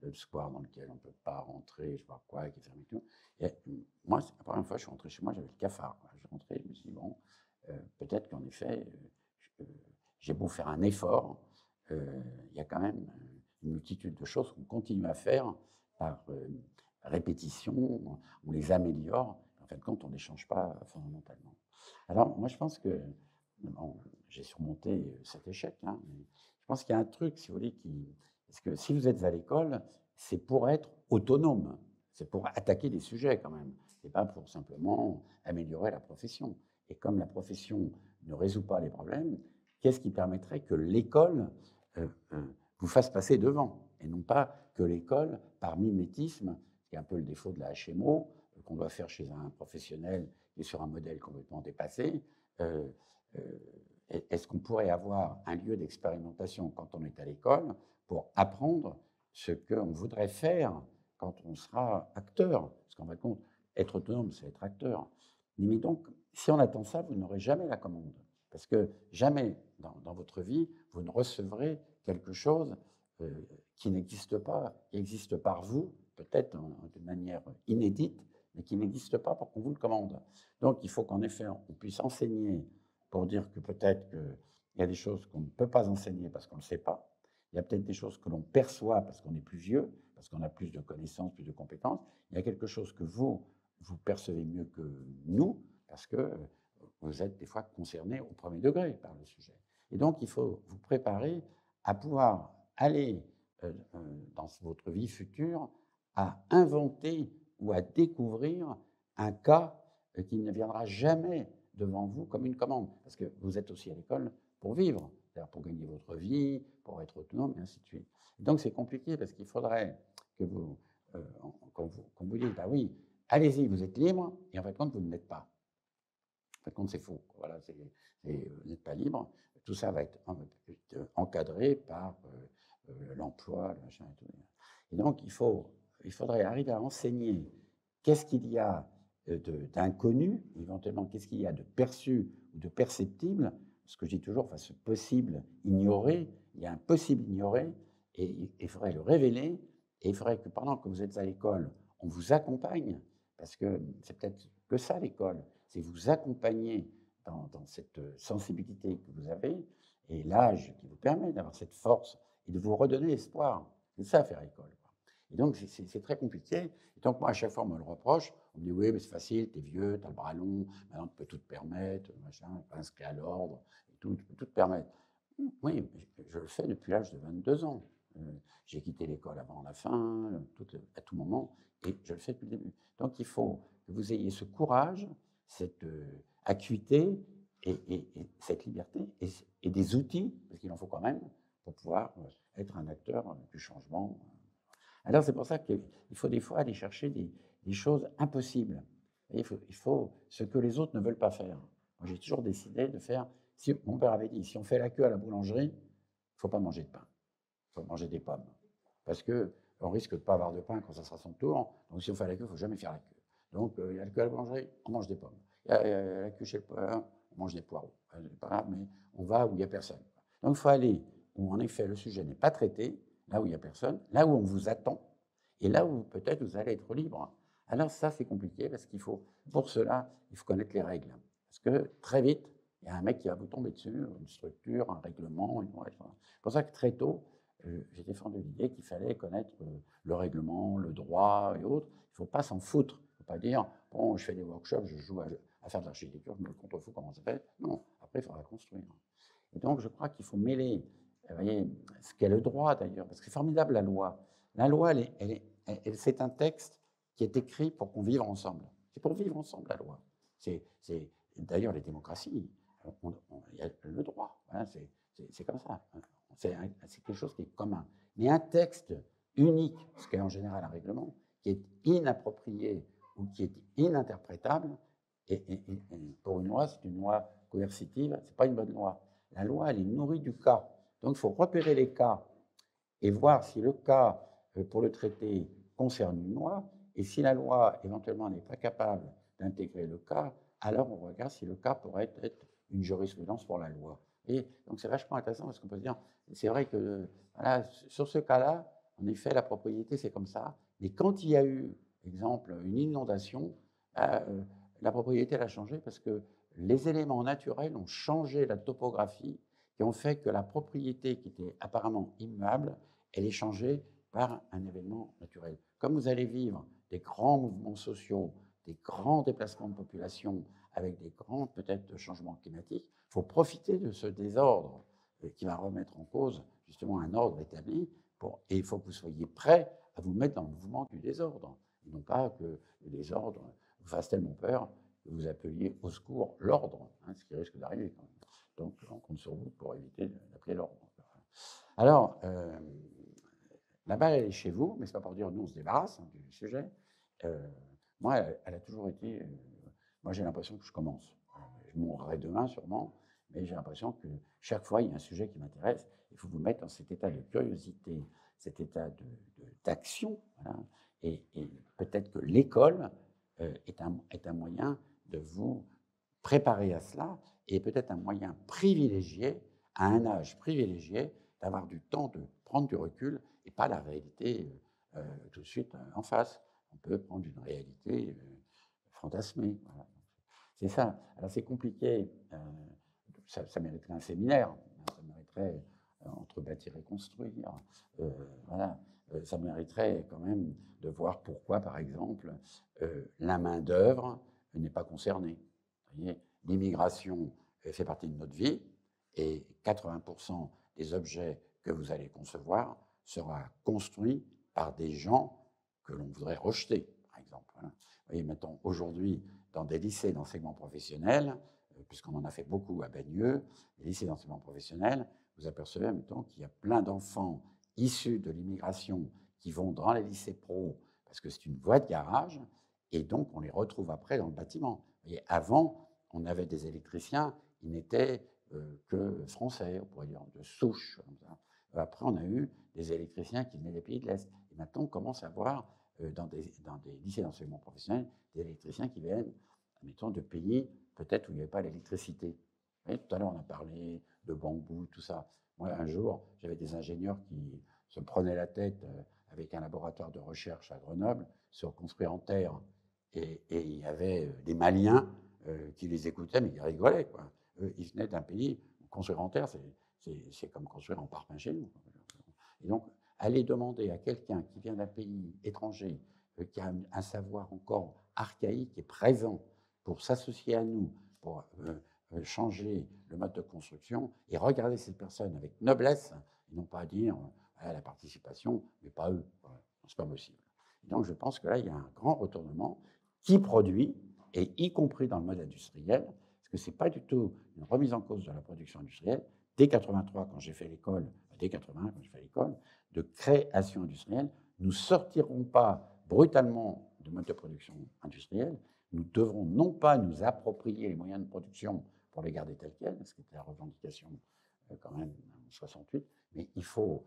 le square dans lequel on ne peut pas rentrer, je ne sais pas quoi, qui est fermé tout. Et moi, la première fois que je suis rentré chez moi, j'avais le cafard, quoi. Je suis rentré, je me suis dit, bon, peut-être qu'en effet, j'ai beau faire un effort, il y a quand même une multitude de choses qu'on continue à faire par répétition, on les améliore, en fin de compte, on ne les change pas fondamentalement. Alors, moi, je pense que, bon, j'ai surmonté cet échec, hein, mais je pense qu'il y a un truc, si vous voulez, parce que si vous êtes à l'école, c'est pour être autonome, c'est pour attaquer des sujets quand même, c'est pas pour simplement améliorer la profession. Et comme la profession ne résout pas les problèmes, qu'est-ce qui permettrait que l'école vous fasse passer devant, et non pas que l'école, par mimétisme, qui est un peu le défaut de la HMO, qu'on doit faire chez un professionnel qui est sur un modèle complètement dépassé, est-ce qu'on pourrait avoir un lieu d'expérimentation quand on est à l'école pour apprendre ce qu'on voudrait faire quand on sera acteur? Parce qu'en fin de compte, être autonome, c'est être acteur. Mais donc, si on attend ça, vous n'aurez jamais la commande. Parce que jamais dans votre vie, vous ne recevrez quelque chose qui n'existe pas, qui existe par vous, peut-être de manière inédite, mais qui n'existe pas pour qu'on vous le commande. Donc, il faut qu'en effet, on puisse enseigner pour dire que peut-être qu'il y a des choses qu'on ne peut pas enseigner parce qu'on ne le sait pas. Il y a peut-être des choses que l'on perçoit parce qu'on est plus vieux, parce qu'on a plus de connaissances, plus de compétences. Il y a quelque chose que vous percevez mieux que nous, parce que vous êtes des fois concerné au premier degré par le sujet. Et donc, il faut vous préparer à pouvoir aller dans votre vie future à inventer ou à découvrir un cas qui ne viendra jamais devant vous comme une commande. Parce que vous êtes aussi à l'école pour vivre, c'est-à-dire pour gagner votre vie, pour être autonome, et ainsi de suite. Et donc, c'est compliqué parce qu'il faudrait que vous, qu'on vous dise, bah oui, allez-y, vous êtes libre, et en fin de compte, vous ne l'êtes pas. En fin de compte, c'est faux. Voilà, vous n'êtes pas libre. Tout ça va être encadré par l'emploi, le machin et tout. Et donc, il faudrait arriver à enseigner qu'est-ce qu'il y a d'inconnu, éventuellement qu'est-ce qu'il y a de perçu ou de perceptible. Ce que je dis toujours, ce possible ignoré, il y a un possible ignoré, et il faudrait le révéler, et il faudrait que pendant que vous êtes à l'école, on vous accompagne, parce que c'est peut-être que ça l'école, c'est vous accompagner dans cette sensibilité que vous avez, et l'âge qui vous permet d'avoir cette force, et de vous redonner espoir. C'est ça faire école. Et donc, c'est très compliqué. Et donc, moi, à chaque fois, on me le reproche. On me dit, oui, mais c'est facile, t'es vieux, t'as le bras long, maintenant, tu peux tout te permettre, machin, pas inscrit à l'ordre, et tout, tu peux tout te permettre. Oui, je le fais depuis l'âge de 22 ans. J'ai quitté l'école avant la fin, à tout moment, et je le fais depuis le début. Donc, il faut que vous ayez ce courage, cette acuité, et cette liberté, et des outils, parce qu'il en faut quand même, pour pouvoir être un acteur du changement. Alors, c'est pour ça qu'il faut des fois aller chercher des choses impossibles. Et il faut ce que les autres ne veulent pas faire. Moi, j'ai toujours décidé de faire... mon père avait dit, si on fait la queue à la boulangerie, il ne faut pas manger de pain. Il faut manger des pommes. Parce qu'on risque de ne pas avoir de pain quand ça sera son tour. Donc, si on fait la queue, il ne faut jamais faire la queue. Donc, il y a la queue à la boulangerie, on mange des pommes. Il y a la queue chez le pain, on mange des poireaux. C'est pas grave, mais on va où il n'y a personne. Donc, il faut aller où, en effet, le sujet n'est pas traité, là où il n'y a personne, là où on vous attend, et là où peut-être vous allez être libre. Alors ça, c'est compliqué, parce qu'il faut, pour cela, il faut connaître les règles. Parce que très vite, il y a un mec qui va vous tomber dessus, une structure, un règlement. C'est pour ça que très tôt, j'ai défendu l'idée qu'il fallait connaître le règlement, le droit et autres. Il ne faut pas s'en foutre. Il ne faut pas dire, bon, je fais des workshops, je joue à faire de l'architecture, je me contrefous comment ça fait. Non, après, il faudra construire. Et donc, je crois qu'il faut mêler, vous voyez, ce qu'est le droit d'ailleurs, parce que c'est formidable la loi. La loi, c'est un texte qui est écrit pour qu'on vive ensemble. C'est pour vivre ensemble, la loi. D'ailleurs, les démocraties, il y a le droit. Hein, c'est comme ça. C'est quelque chose qui est commun. Mais un texte unique, ce qu'est en général un règlement, qui est inapproprié ou qui est ininterprétable, et pour une loi, c'est une loi coercitive, ce n'est pas une bonne loi. La loi, elle est nourrie du cas. Donc, il faut repérer les cas et voir si le cas, pour le traiter, concerne une loi. Et si la loi, éventuellement, n'est pas capable d'intégrer le cas, alors on regarde si le cas pourrait être une jurisprudence pour la loi. Et donc, c'est vachement intéressant parce qu'on peut se dire, c'est vrai que voilà, sur ce cas-là, en effet, la propriété, c'est comme ça. Mais quand il y a eu, exemple, une inondation, la propriété, elle a changé parce que les éléments naturels ont changé la topographie et ont fait que la propriété qui était apparemment immuable, elle est changée par un événement naturel. Comme vous allez vivre des grands mouvements sociaux, des grands déplacements de population, avec des grands peut-être changements climatiques, il faut profiter de ce désordre qui va remettre en cause justement un ordre établi, et il faut que vous soyez prêts à vous mettre dans le mouvement du désordre, et non pas que le désordre vous fasse tellement peur que vous appeliez au secours l'ordre, ce qui risque d'arriver quand même. Donc on compte sur vous pour éviter d'appeler l'ordre. Alors, la balle, elle est chez vous, mais ce n'est pas pour dire nous on se débarrasse du sujet. Moi, elle a toujours été. Moi, j'ai l'impression que je commence. Je mourrai demain sûrement, mais j'ai l'impression que chaque fois, il y a un sujet qui m'intéresse. Il faut vous mettre dans cet état de curiosité, cet état d'action. Voilà. Et peut-être que l'école est un moyen de vous préparer à cela et peut-être un moyen privilégié, à un âge privilégié, d'avoir du temps de prendre du recul et pas la réalité tout de suite en face. On peut prendre une réalité fantasmée. Voilà. C'est ça. Alors c'est compliqué. Ça mériterait un séminaire. Ça mériterait entre bâtir et construire. Voilà. Ça mériterait quand même de voir pourquoi, par exemple, la main-d'œuvre n'est pas concernée. Vous voyez, l'immigration fait partie de notre vie et 80% des objets que vous allez concevoir sera construit par des gens que l'on voudrait rejeter, par exemple. Vous voyez, maintenant, aujourd'hui, dans des lycées d'enseignement professionnel, puisqu'on en a fait beaucoup à Bagneux, les lycées d'enseignement professionnel, vous apercevez, mettons, qu'il y a plein d'enfants issus de l'immigration qui vont dans les lycées pro, parce que c'est une voie de garage, et donc on les retrouve après dans le bâtiment. Vous voyez, avant, on avait des électriciens, ils n'étaient que français, on pourrait dire, de souche. Comme ça. Après, on a eu des électriciens qui venaient des pays de l'Est. Et maintenant, on commence à voir dans des lycées d'enseignement professionnel des électriciens qui viennent, mettons, de pays peut-être où il n'y avait pas l'électricité. Tout à l'heure, on a parlé de bambou, tout ça. Moi, un jour, j'avais des ingénieurs qui se prenaient la tête avec un laboratoire de recherche à Grenoble sur construire en terre. Et il y avait des Maliens qui les écoutaient, mais ils rigolaient, quoi. Eux, ils venaient d'un pays où construire en terre, c'est comme construire en parpaing chez nous. Et donc, aller demander à quelqu'un qui vient d'un pays étranger, qui a un savoir encore archaïque et présent, pour s'associer à nous, pour changer le mode de construction, et regarder cette personne avec noblesse, et non pas dire à la participation, mais pas eux. Voilà. C'est pas possible. Et donc, je pense que là, il y a un grand retournement qui produit, et y compris dans le mode industriel, parce que ce n'est pas du tout une remise en cause de la production industrielle. Dès 83, quand j'ai fait l'école, dès 81, quand j'ai fait l'école, de création industrielle, nous ne sortirons pas brutalement du mode de production industrielle. Nous devrons non pas nous approprier les moyens de production pour les garder tels quels, ce qui était la revendication quand même en 68, mais il faut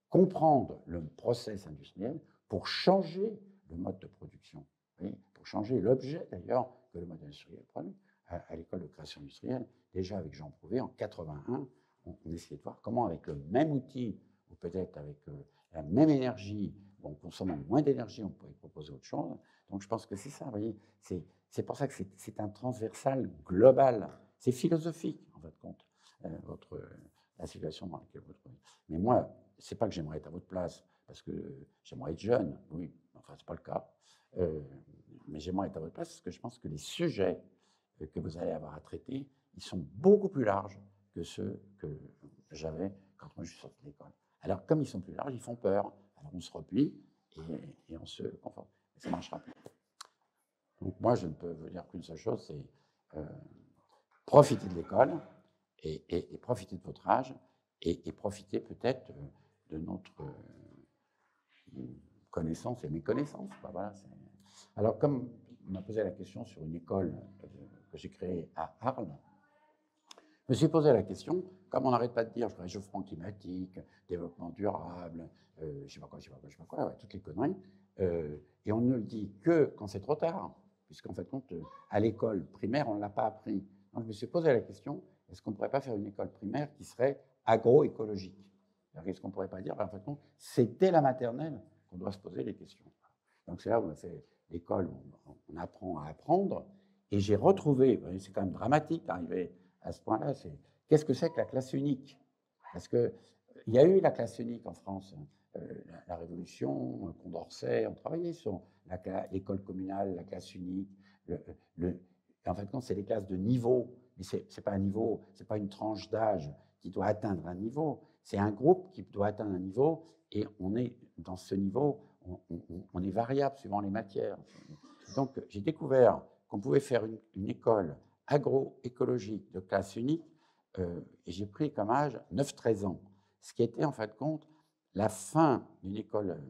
comprendre le process industriel pour changer le mode de production, oui, pour changer l'objet d'ailleurs que le mode industriel produit. À l'école de création industrielle, déjà avec Jean Prouvé, en 81, on essayait de voir comment avec le même outil, ou peut-être avec la même énergie, en consommant moins d'énergie, on pourrait proposer autre chose. Donc je pense que c'est ça, vous voyez, c'est pour ça que c'est un transversal global, c'est philosophique en fait compte, la situation dans laquelle vous trouvez. Mais moi, c'est pas que j'aimerais être à votre place, parce que j'aimerais être jeune, oui, enfin c'est pas le cas, mais j'aimerais être à votre place parce que je pense que les sujets que vous allez avoir à traiter, ils sont beaucoup plus larges que ceux que j'avais quand moi je suis sorti de l'école. Alors comme ils sont plus larges, ils font peur. Alors on se replie et on se conforte. Mais ça ne marchera plus. Donc moi, je ne peux vous dire qu'une seule chose, c'est profiter de l'école et profiter de votre âge et profiter peut-être de notre connaissance et méconnaissance. Voilà, alors comme m'a posé la question sur une école que j'ai créée à Arles. Je me suis posé la question, comme on n'arrête pas de dire réchauffement climatique, développement durable, je ne sais pas quoi, ouais, toutes les conneries, et on ne le dit que quand c'est trop tard, puisqu'en fait, à l'école primaire, on ne l'a pas appris. Donc je me suis posé la question, est-ce qu'on ne pourrait pas faire une école primaire qui serait agroécologique? Est-ce qu'on ne pourrait pas dire, en fait, c'est dès la maternelle qu'on doit se poser les questions. Donc c'est là où on a fait l'école, on apprend à apprendre, et j'ai retrouvé, c'est quand même dramatique d'arriver à ce point-là, qu'est-ce que c'est que la classe unique? Parce qu'il y a eu la classe unique en France, la Révolution, Condorcet, on travaillait sur l'école communale, la classe unique. En fait, c'est des classes de niveau, mais ce n'est pas un niveau, ce n'est pas une tranche d'âge qui doit atteindre un niveau, c'est un groupe qui doit atteindre un niveau, et on est dans ce niveau, on est variable suivant les matières. Donc, j'ai découvert qu'on pouvait faire une école agroécologique de classe unique, et j'ai pris comme âge 9-13 ans, ce qui était en fin de compte la fin d'une école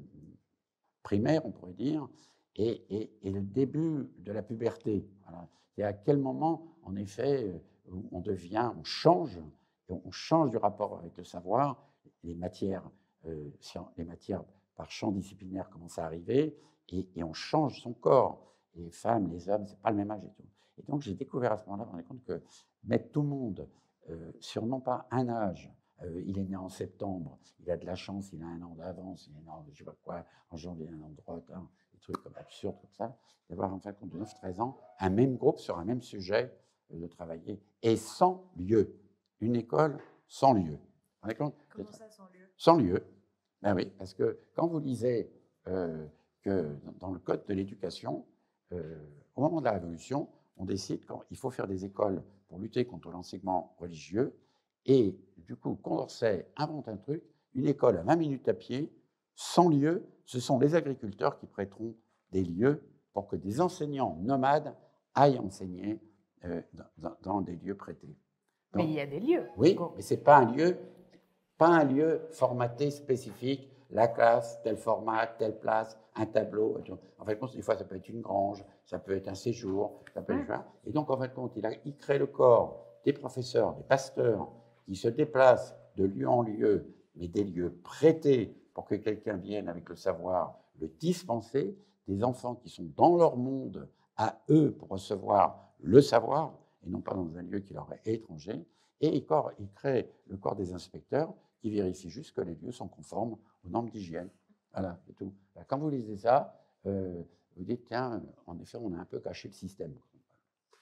primaire, on pourrait dire, et le début de la puberté. Voilà. C'est à quel moment, en effet, on change du rapport avec le savoir, les matières par champ disciplinaire commencent à arriver, et on change son corps. Les femmes, les hommes, c'est pas le même âge et tout. Et donc, j'ai découvert à ce moment-là, je me rendais compte que mettre tout le monde sur non pas un âge, il est né en septembre, il a de la chance, il a un an d'avance, il est né en, je sais pas quoi, en janvier, un an de retard, des trucs comme absurdes comme ça, d'avoir en fait, de 9-13 ans, un même groupe sur un même sujet, de travailler, et sans lieu. Une école sans lieu. Comment ça, sans lieu? Sans lieu. Ben oui, parce que quand vous lisez que dans le Code de l'éducation, au moment de la Révolution, on décide qu'il faut faire des écoles pour lutter contre l'enseignement religieux. Et du coup, Condorcet invente un truc, une école à 20 minutes à pied, sans lieu. Ce sont les agriculteurs qui prêteront des lieux pour que des enseignants nomades aillent enseigner dans des lieux prêtés. Donc, mais il y a des lieux. Oui, mais ce n'est pas un lieu formaté spécifique, la classe, tel format, telle place, un tableau. En fait, des fois, ça peut être une grange, ça peut être un séjour, ça peut être... Et donc, en fait, il crée le corps des professeurs, des pasteurs, qui se déplacent de lieu en lieu, mais des lieux prêtés pour que quelqu'un vienne avec le savoir le dispenser, des enfants qui sont dans leur monde à eux pour recevoir le savoir, et non pas dans un lieu qui leur est étranger. Et il crée le corps des inspecteurs qui vérifie juste que les lieux sont conformes aux normes d'hygiène. Voilà, c'est tout. Quand vous lisez ça, vous dites, tiens, en effet, on a un peu caché le système.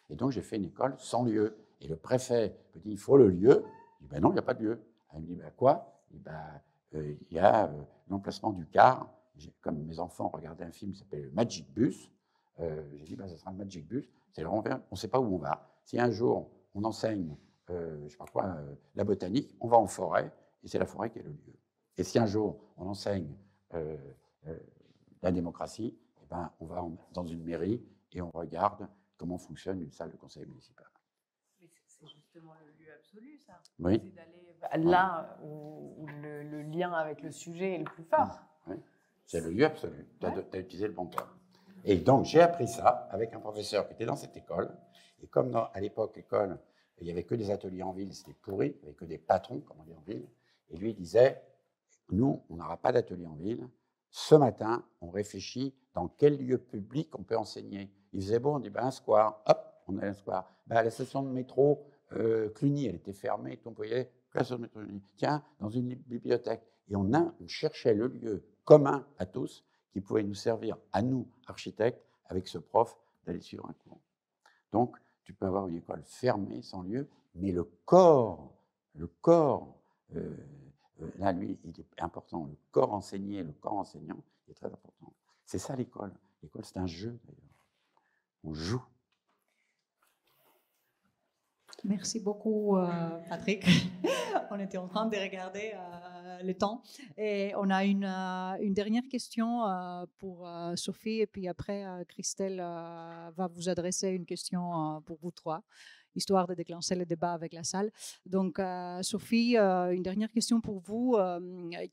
Et donc, j'ai fait une école sans lieu. Et le préfet me dit, il faut le lieu. Je dis, ben non, il n'y a pas de lieu. Elle me dit, ben quoi? Je dis, ben, il y a l'emplacement du car. Comme mes enfants regardaient un film qui s'appelle Magic Bus, j'ai dit, ben, ça sera le Magic Bus. C'est on ne sait pas où on va. Si un jour, on enseigne, je sais pas quoi, la botanique, on va en forêt, et c'est la forêt qui est le lieu. Et si un jour, on enseigne la démocratie, eh ben, on va dans une mairie et on regarde comment fonctionne une salle de conseil municipal. Mais c'est justement le lieu absolu, ça. Oui. C'est d'aller là où le lien avec le sujet est le plus fort. Oui. C'est le lieu absolu. Tu as utilisé le bon terme. Et donc, j'ai appris ça avec un professeur qui était dans cette école. Et comme à l'époque, l'école, il n'y avait que des ateliers en ville, c'était pourri, il n'y avait que des patrons, comme on dit en ville. Et lui, il disait, nous, on n'aura pas d'atelier en ville. Ce matin, on réfléchit dans quel lieu public on peut enseigner. Il faisait beau, on dit, ben, un square, hop, on a un square. Ben, la station de métro Cluny, elle était fermée, on voyait, la station de métro Cluny. Tiens, dans une bibliothèque. Et on cherchait le lieu commun à tous qui pouvait nous servir, à nous, architectes, avec ce prof, d'aller suivre un cours. Donc, tu peux avoir une école fermée, sans lieu, mais le corps, là, lui, il est important. Le corps enseigné, le corps enseignant est très important. C'est ça l'école. L'école, c'est un jeu, d'ailleurs. On joue. Merci beaucoup, Patrick. On était en train de regarder le temps. Et on a une dernière question pour Sophie, et puis après, Christelle va vous adresser une question pour vous trois, histoire de déclencher le débat avec la salle. Donc, Sophie, une dernière question pour vous.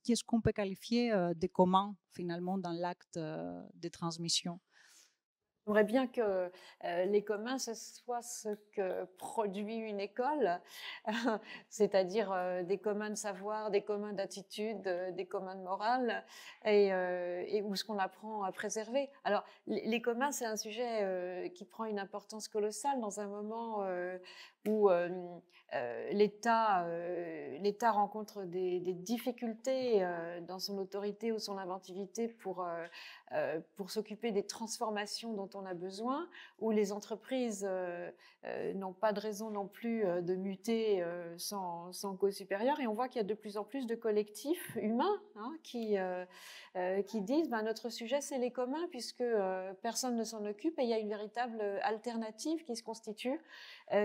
Qu'est-ce qu'on peut qualifier de commun, finalement, dans l'acte de transmission? J'aimerais bien que les communs, ce soit ce que produit une école, c'est-à-dire des communs de savoir, des communs d'attitude, des communs de morale, et où ce qu'on apprend à préserver. Alors, les communs, c'est un sujet qui prend une importance colossale dans un moment où l'État rencontre des difficultés dans son autorité ou son inventivité pour s'occuper des transformations dont on a besoin, où les entreprises n'ont pas de raison non plus de muter sans cause supérieure. Et on voit qu'il y a de plus en plus de collectifs humains qui disent notre sujet, c'est les communs, puisque personne ne s'en occupe, et il y a une véritable alternative qui se constitue,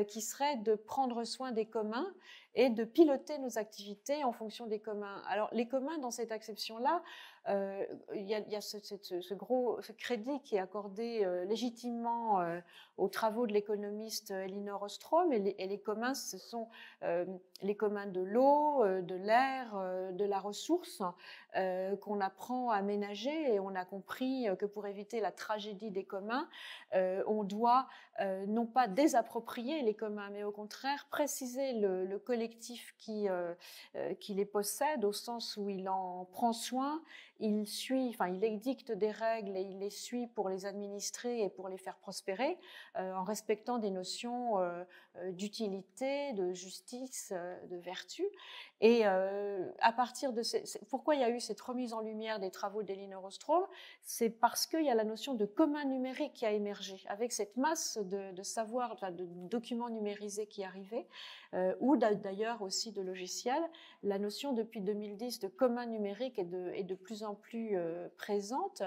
qui serait de prendre soin des communs et de piloter nos activités en fonction des communs. Alors, les communs, dans cette acception-là, il y a ce crédit qui est accordé légitimement aux travaux de l'économiste Elinor Ostrom, et les communs, ce sont les communs de l'eau, de l'air, de la ressource, qu'on apprend à ménager, et on a compris que pour éviter la tragédie des communs, on doit non pas désapproprier les communs, mais au contraire préciser le collectif qui les possède, au sens où il en prend soin, il édicte des règles et il les suit pour les administrer et pour les faire prospérer, en respectant des notions d'utilité, de justice, de vertu. Et à partir de pourquoi il y a eu cette remise en lumière des travaux d'Elinor Ostrom, c'est parce qu'il y a la notion de commun numérique qui a émergé, avec cette masse de savoir, de documents numérisés qui arrivaient, ou d'ailleurs aussi de logiciels. La notion depuis 2010 de commun numérique est de plus en plus présente.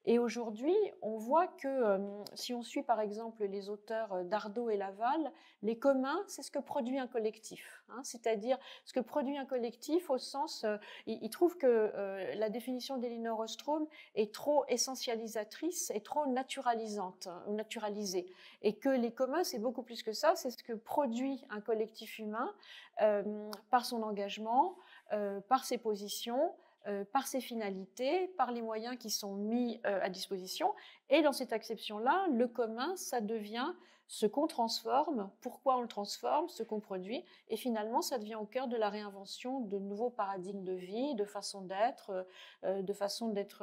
Et aujourd'hui, on voit que si on suit par exemple les auteurs Dardot et Laval, les communs, c'est ce que produit un collectif. C'est-à-dire ce que produit un collectif au sens, ils trouvent que la définition d'Elinor Ostrom est trop essentialisatrice et trop naturalisante, naturalisée. Et que les communs, c'est beaucoup plus que ça, c'est ce que produit un collectif humain par son engagement, par ses positions, par ses finalités, par les moyens qui sont mis à disposition. Et dans cette acception-là, le commun, ça devient ce qu'on transforme, pourquoi on le transforme, ce qu'on produit, et finalement, ça devient au cœur de la réinvention de nouveaux paradigmes de vie, de façon d'être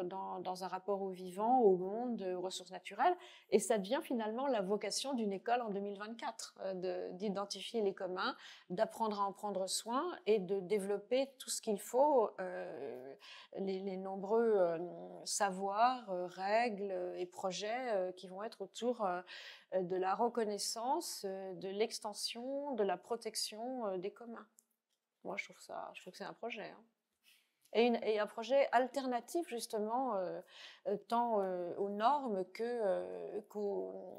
dans un rapport au vivant, au monde, aux ressources naturelles, et ça devient finalement la vocation d'une école en 2024, d'identifier les communs, d'apprendre à en prendre soin et de développer tout ce qu'il faut, les nombreux savoirs, règles et projets qui vont être autour de la reconnaissance, de l'extension, de la protection des communs. Moi, je trouve que c'est un projet. Et un projet alternatif, justement, tant aux normes qu'aux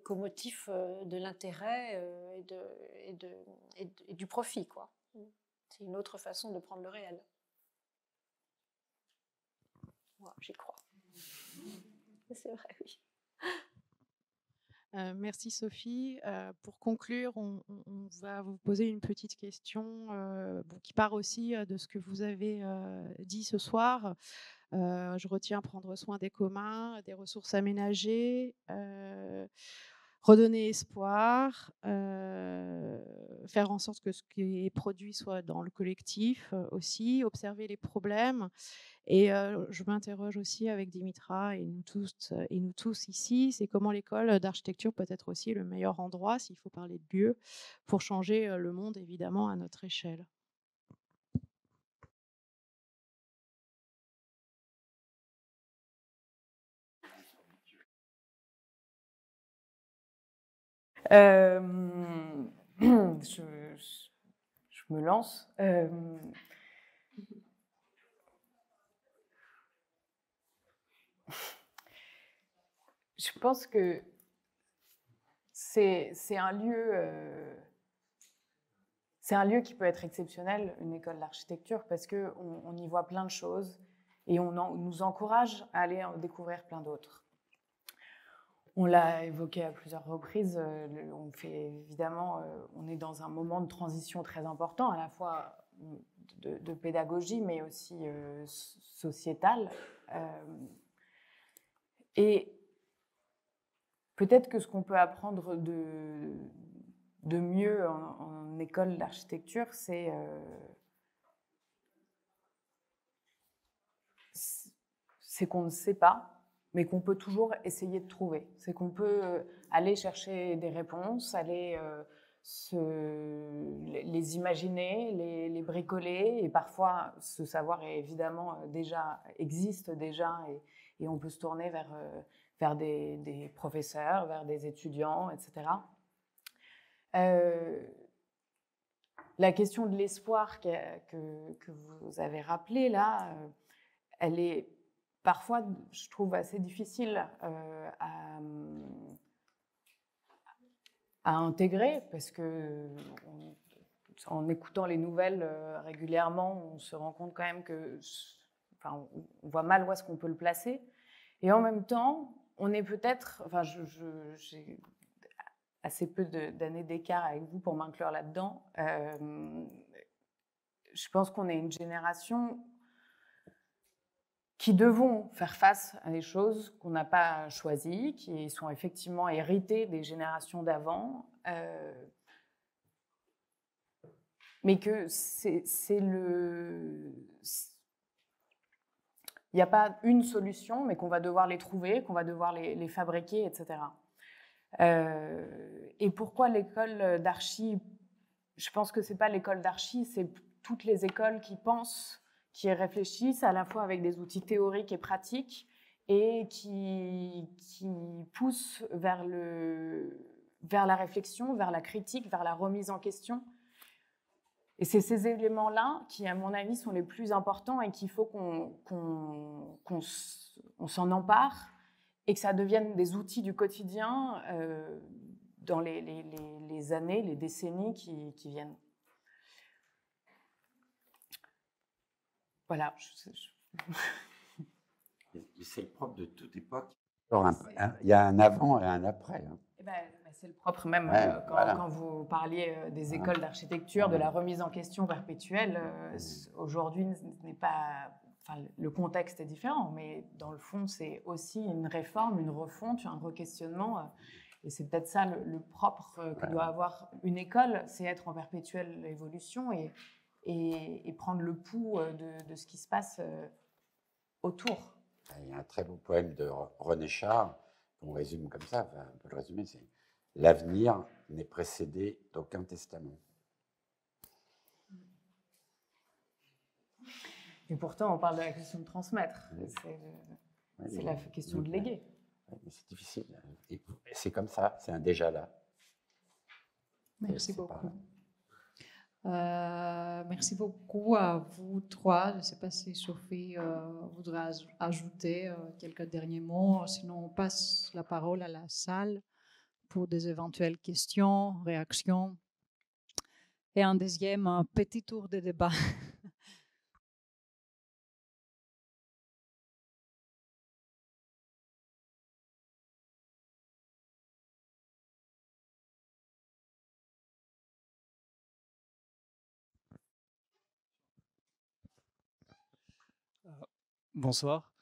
motifs de l'intérêt et du profit, quoi. C'est une autre façon de prendre le réel. Moi, j'y crois. C'est vrai, oui. Merci Sophie. Pour conclure, on va vous poser une petite question qui part aussi de ce que vous avez dit ce soir. Je retiens prendre soin des communs, des ressources aménagées, redonner espoir, faire en sorte que ce qui est produit soit dans le collectif aussi, observer les problèmes. Et je m'interroge aussi avec Dimitra et nous tous ici, c'est comment l'école d'architecture peut être aussi le meilleur endroit, s'il faut parler de lieu, pour changer le monde, évidemment, à notre échelle. Je me lance. Je pense que c'est un lieu qui peut être exceptionnel, une école d'architecture, parce qu'on y voit plein de choses et on nous encourage à aller en découvrir plein d'autres. On l'a évoqué à plusieurs reprises, on est dans un moment de transition très important, à la fois de pédagogie, mais aussi sociétale. Et peut-être que ce qu'on peut apprendre de mieux en école d'architecture, c'est qu'on ne sait pas, mais qu'on peut toujours essayer de trouver. C'est qu'on peut aller chercher des réponses, aller les imaginer, les bricoler, et parfois ce savoir est évidemment existe déjà, et on peut se tourner vers des professeurs, vers des étudiants, etc. La question de l'espoir que vous avez rappelée là, elle est parfois, je trouve, assez difficile à intégrer, parce que en écoutant les nouvelles régulièrement, on se rend compte quand même on voit mal où est-ce qu'on peut le placer. Et en même temps, on est peut-être, j'ai assez peu d'années d'écart avec vous pour m'inclure là-dedans. Je pense qu'on est une génération qui devons faire face à des choses qu'on n'a pas choisies, qui sont effectivement héritées des générations d'avant, mais que il n'y a pas une solution, mais qu'on va devoir les trouver, qu'on va devoir les fabriquer, etc. Et pourquoi l'école d'archi? Je pense que ce n'est pas l'école d'archi, c'est toutes les écoles qui pensent, qui réfléchissent à la fois avec des outils théoriques et pratiques, et qui poussent vers la réflexion, vers la critique, vers la remise en question. Et c'est ces éléments-là qui, à mon avis, sont les plus importants, et qu'il faut qu'on s'en empare, et que ça devienne des outils du quotidien dans les années, les décennies qui viennent. Voilà. C'est le propre de toute époque. Il y a un avant et un après. C'est le propre même quand vous parliez des écoles d'architecture, de la remise en question perpétuelle. Aujourd'hui, n'est pas, le contexte est différent, mais dans le fond, c'est aussi une réforme, une refonte, un requestionnement. Et c'est peut-être ça le propre que doit avoir une école, c'est être en perpétuelle évolution et prendre le pouls de ce qui se passe autour. Il y a un très beau poème de René Char, qu'on résume comme ça, on peut le résumer, c'est « L'avenir n'est précédé d'aucun testament ». Et pourtant, on parle de la question de transmettre, c'est la question de léguer. C'est difficile, et c'est comme ça, c'est un déjà là. Merci beaucoup. Merci beaucoup à vous trois. Je ne sais pas si Sophie voudra ajouter quelques derniers mots. Sinon, on passe la parole à la salle pour des éventuelles questions, réactions. Et un deuxième, un petit tour de débat. Bonsoir.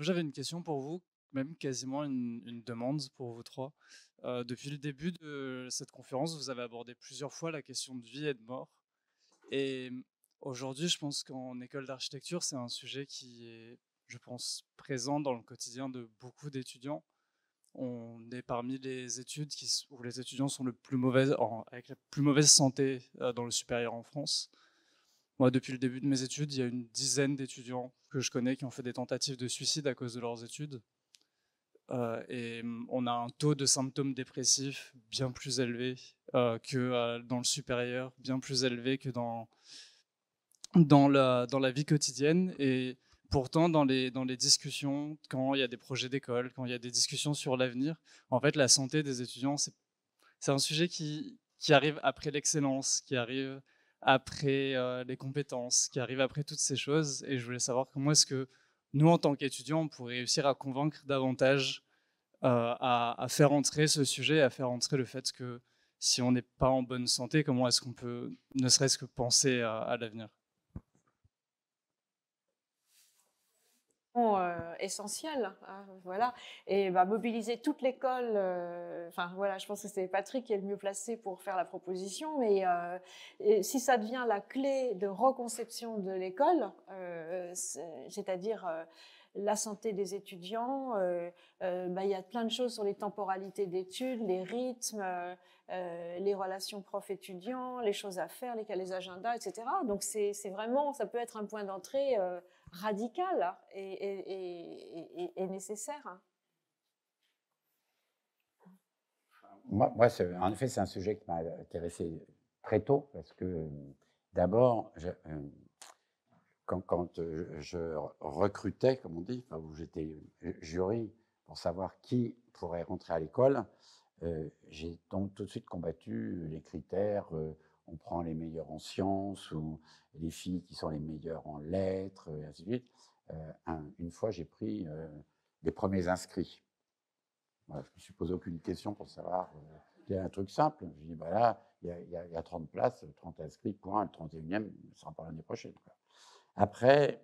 J'avais une question pour vous, même quasiment une demande pour vous trois. Depuis le début de cette conférence, vous avez abordé plusieurs fois la question de vie et de mort. Et aujourd'hui, je pense qu'en école d'architecture, c'est un sujet qui est, je pense, présent dans le quotidien de beaucoup d'étudiants. On est parmi les études où les étudiants sont avec la plus mauvaise santé dans le supérieur en France. Moi, depuis le début de mes études, il y a une dizaine d'étudiants que je connais qui ont fait des tentatives de suicide à cause de leurs études. Et on a un taux de symptômes dépressifs bien plus élevé que dans le supérieur, bien plus élevé que dans la vie quotidienne. Et pourtant, dans les discussions, quand il y a des projets d'école, quand il y a des discussions sur l'avenir, en fait, la santé des étudiants, c'est un sujet qui arrive après l'excellence, qui arrive après les compétences, qui arrive après toutes ces choses. Et je voulais savoir comment est-ce que nous, en tant qu'étudiants, on pourrait réussir à convaincre davantage, à faire entrer ce sujet, à faire entrer le fait que si on n'est pas en bonne santé, comment est-ce qu'on peut ne serait-ce que penser à l'avenir? essentiel, hein, voilà, et mobiliser toute l'école. Enfin voilà, je pense que c'est Patrick qui est le mieux placé pour faire la proposition, mais et si ça devient la clé de reconception de l'école, c'est-à-dire la santé des étudiants, il y a plein de choses sur les temporalités d'études, les rythmes, les relations prof-étudiants, les choses à faire, les agendas, etc. Donc c'est vraiment, ça peut être un point d'entrée radical et nécessaire. Moi en effet, c'est un sujet qui m'a intéressé très tôt, parce que d'abord, quand je recrutais, comme on dit, où j'étais jury pour savoir qui pourrait rentrer à l'école, j'ai donc tout de suite combattu les critères. On prend les meilleurs en sciences, ou les filles qui sont les meilleures en lettres, et ainsi de suite. Une fois, j'ai pris les premiers inscrits. Voilà, je ne me suis posé aucune question pour savoir. Il y a un truc simple. Je dis, là, il y a 30 places, 30 inscrits, point. Le 31e ne sera pas l'année prochaine, quoi. Après,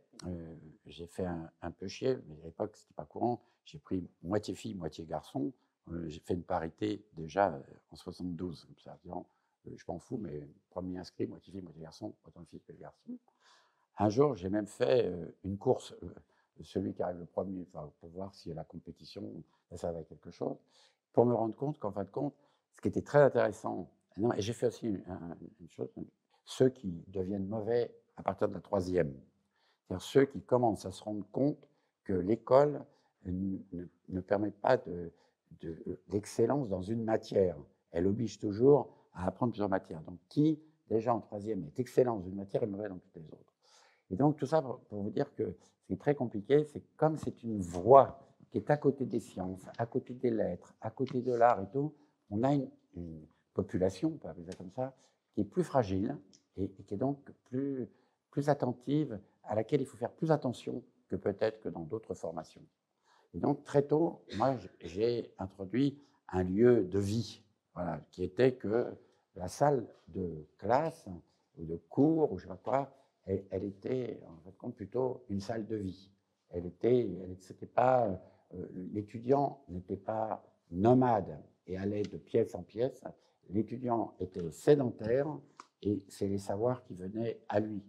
j'ai fait un peu chier, mais à l'époque, ce n'était pas courant. J'ai pris moitié fille, moitié garçon. J'ai fait une parité déjà en 72. Comme ça, disant, je m'en fous, mais premier inscrit, moitié fille, moitié garçon, autant de filles que de garçons. Un jour, j'ai même fait une course, celui qui arrive le premier, pour voir si la compétition, ça va être quelque chose, pour me rendre compte qu'en fin de compte, ce qui était très intéressant, et j'ai fait aussi une chose, ceux qui deviennent mauvais à partir de la 3e, c'est-à-dire ceux qui commencent à se rendre compte que l'école ne permet pas d'excellence dans une matière. Elle oblige toujours à apprendre plusieurs matières. Donc, qui, déjà en 3e, est excellent dans une matière, est mauvais dans toutes les autres. Et donc, tout ça pour vous dire que c'est très compliqué. C'est comme c'est une voie qui est à côté des sciences, à côté des lettres, à côté de l'art et tout. On a une population, on peut appeler ça comme ça, qui est plus fragile et qui est donc plus attentive, à laquelle il faut faire plus attention que peut-être que dans d'autres formations. Et donc, très tôt, moi, j'ai introduit un lieu de vie, voilà, qui était que la salle de classe ou de cours, ou je ne sais pas quoi, elle était en fait compte plutôt une salle de vie. L'étudiant n'était pas nomade et allait de pièce en pièce. L'étudiant était sédentaire et c'est les savoirs qui venaient à lui.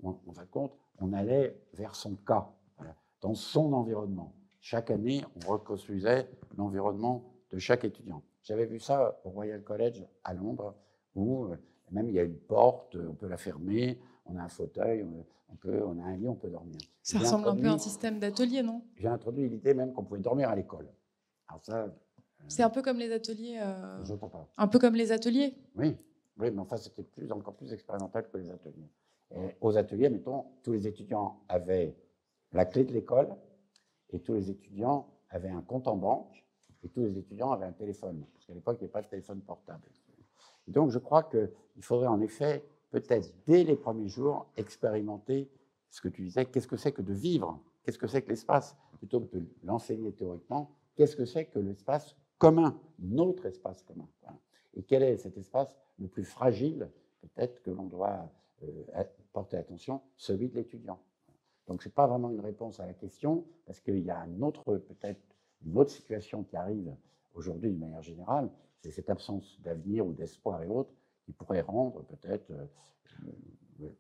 En fin de compte, on allait vers son cas, voilà, dans son environnement. Chaque année, on reconstruisait l'environnement de chaque étudiant. J'avais vu ça au Royal College à Londres, où même il y a une porte, on peut la fermer, on a un fauteuil, on a un lit, on peut dormir. Ça ressemble un peu à un système d'atelier, non? J'ai introduit l'idée même qu'on pouvait dormir à l'école. Alors ça, c'est un peu comme les ateliers. J'entends pas. Un peu comme les ateliers. Oui, mais enfin c'était encore plus expérimental que les ateliers. Et aux ateliers, mettons, tous les étudiants avaient la clé de l'école et tous les étudiants avaient un compte en banque et tous les étudiants avaient un téléphone, parce qu'à l'époque il n'y avait pas de téléphone portable. Et donc je crois qu'il faudrait en effet, peut-être dès les premiers jours, expérimenter ce que tu disais, qu'est-ce que c'est que de vivre, qu'est-ce que c'est que l'espace, plutôt que de l'enseigner théoriquement, qu'est-ce que c'est que l'espace commun, notre espace commun. Voilà. Et quel est cet espace le plus fragile, peut-être, que l'on doit porter attention, celui de l'étudiant. Donc ce n'est pas vraiment une réponse à la question, parce qu'il y a peut-être une autre situation qui arrive aujourd'hui de manière générale, c'est cette absence d'avenir ou d'espoir et autres qui pourrait rendre peut-être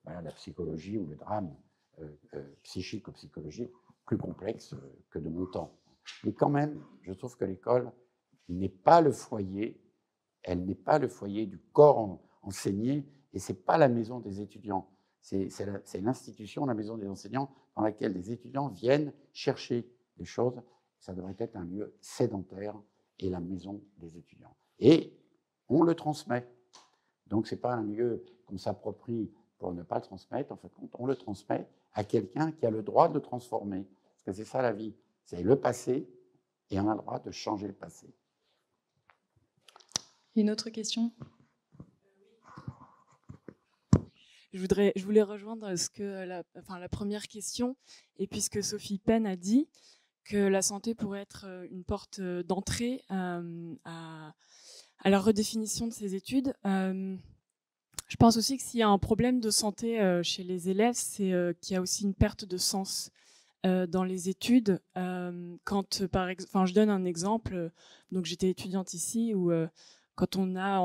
la psychologie ou le drame psychique ou psychologique plus complexe que de mon temps. Mais quand même, je trouve que l'école n'est pas le foyer, elle n'est pas le foyer du corps enseigné, et ce n'est pas la maison des étudiants. C'est l'institution, la maison des enseignants, dans laquelle les étudiants viennent chercher des choses. Ça devrait être un lieu sédentaire et la maison des étudiants. Et on le transmet. Donc, ce n'est pas un lieu qu'on s'approprie pour ne pas le transmettre. En fait, on le transmet à quelqu'un qui a le droit de le transformer. Parce que c'est ça la vie. C'est le passé et on a le droit de changer le passé. Une autre question ? Je voulais rejoindre la première question, et puisque Sophie Penn a dit que la santé pourrait être une porte d'entrée à la redéfinition de ces études, je pense aussi que s'il y a un problème de santé chez les élèves, c'est qu'il y a aussi une perte de sens dans les études. Quand, je donne un exemple. Donc, j'étais étudiante ici où quand on a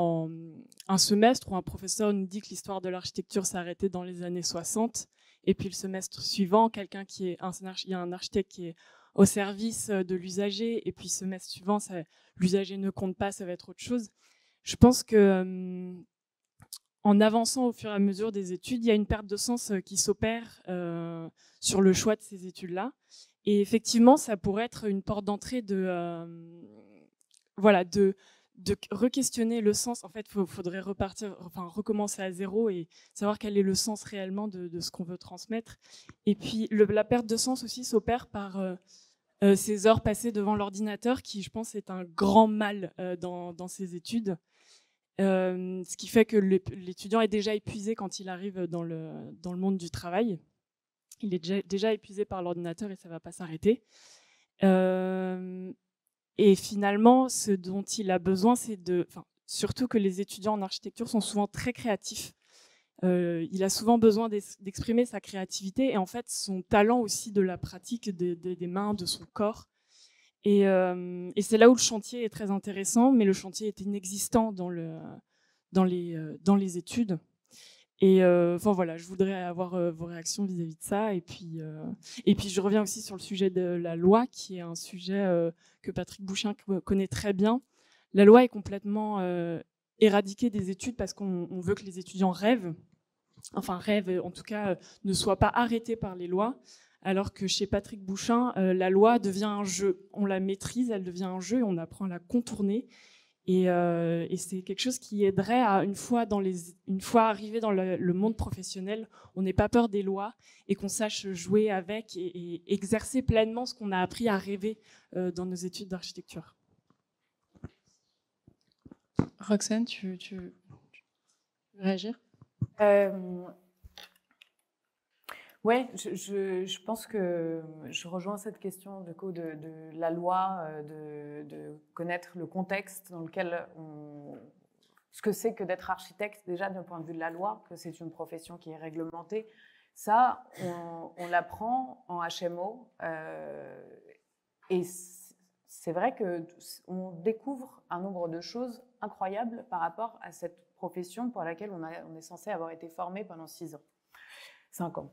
un semestre où un professeur nous dit que l'histoire de l'architecture s'est arrêtée dans les années 60, et puis le semestre suivant, il y a un architecte qui est au service de l'usager, et puis semestre suivant, l'usager ne compte pas, ça va être autre chose. Je pense que en avançant au fur et à mesure des études, il y a une perte de sens qui s'opère sur le choix de ces études-là. Et effectivement, ça pourrait être une porte d'entrée de re-questionner le sens. En fait, il faudrait recommencer à zéro et savoir quel est le sens réellement de ce qu'on veut transmettre. Et puis, la perte de sens aussi s'opère par ces heures passées devant l'ordinateur, qui, je pense, est un grand mal dans ces études. Ce qui fait que l'étudiant est déjà épuisé quand il arrive dans le monde du travail. Il est déjà épuisé par l'ordinateur et ça ne va pas s'arrêter. Et finalement, ce dont il a besoin, c'est surtout que les étudiants en architecture sont souvent très créatifs. Il a souvent besoin d'exprimer sa créativité et en fait son talent aussi de la pratique des mains, de son corps. Et c'est là où le chantier est très intéressant, mais le chantier est inexistant dans les études. Et voilà, je voudrais avoir vos réactions vis-à-vis de ça. Et puis je reviens aussi sur le sujet de la loi, qui est un sujet que Patrick Bouchain connaît très bien. La loi est complètement éradiquée des études parce qu'on veut que les étudiants rêvent, en tout cas, ne soient pas arrêtés par les lois. Alors que chez Patrick Bouchain, la loi devient un jeu. On la maîtrise, elle devient un jeu et on apprend à la contourner. Et c'est quelque chose qui aiderait à, une fois arrivé dans le monde professionnel, on n'ait pas peur des lois et qu'on sache jouer avec et exercer pleinement ce qu'on a appris à rêver dans nos études d'architecture. Roxane, tu veux réagir ? Oui, je pense que je rejoins cette question de la loi, de connaître le contexte dans lequel ce que c'est que d'être architecte, déjà d'un point de vue de la loi, que c'est une profession qui est réglementée. Ça, on l'apprend en HMO. Et c'est vrai qu'on découvre un nombre de choses incroyables par rapport à cette profession pour laquelle on est censé avoir été formé pendant 6 ans. 5 ans.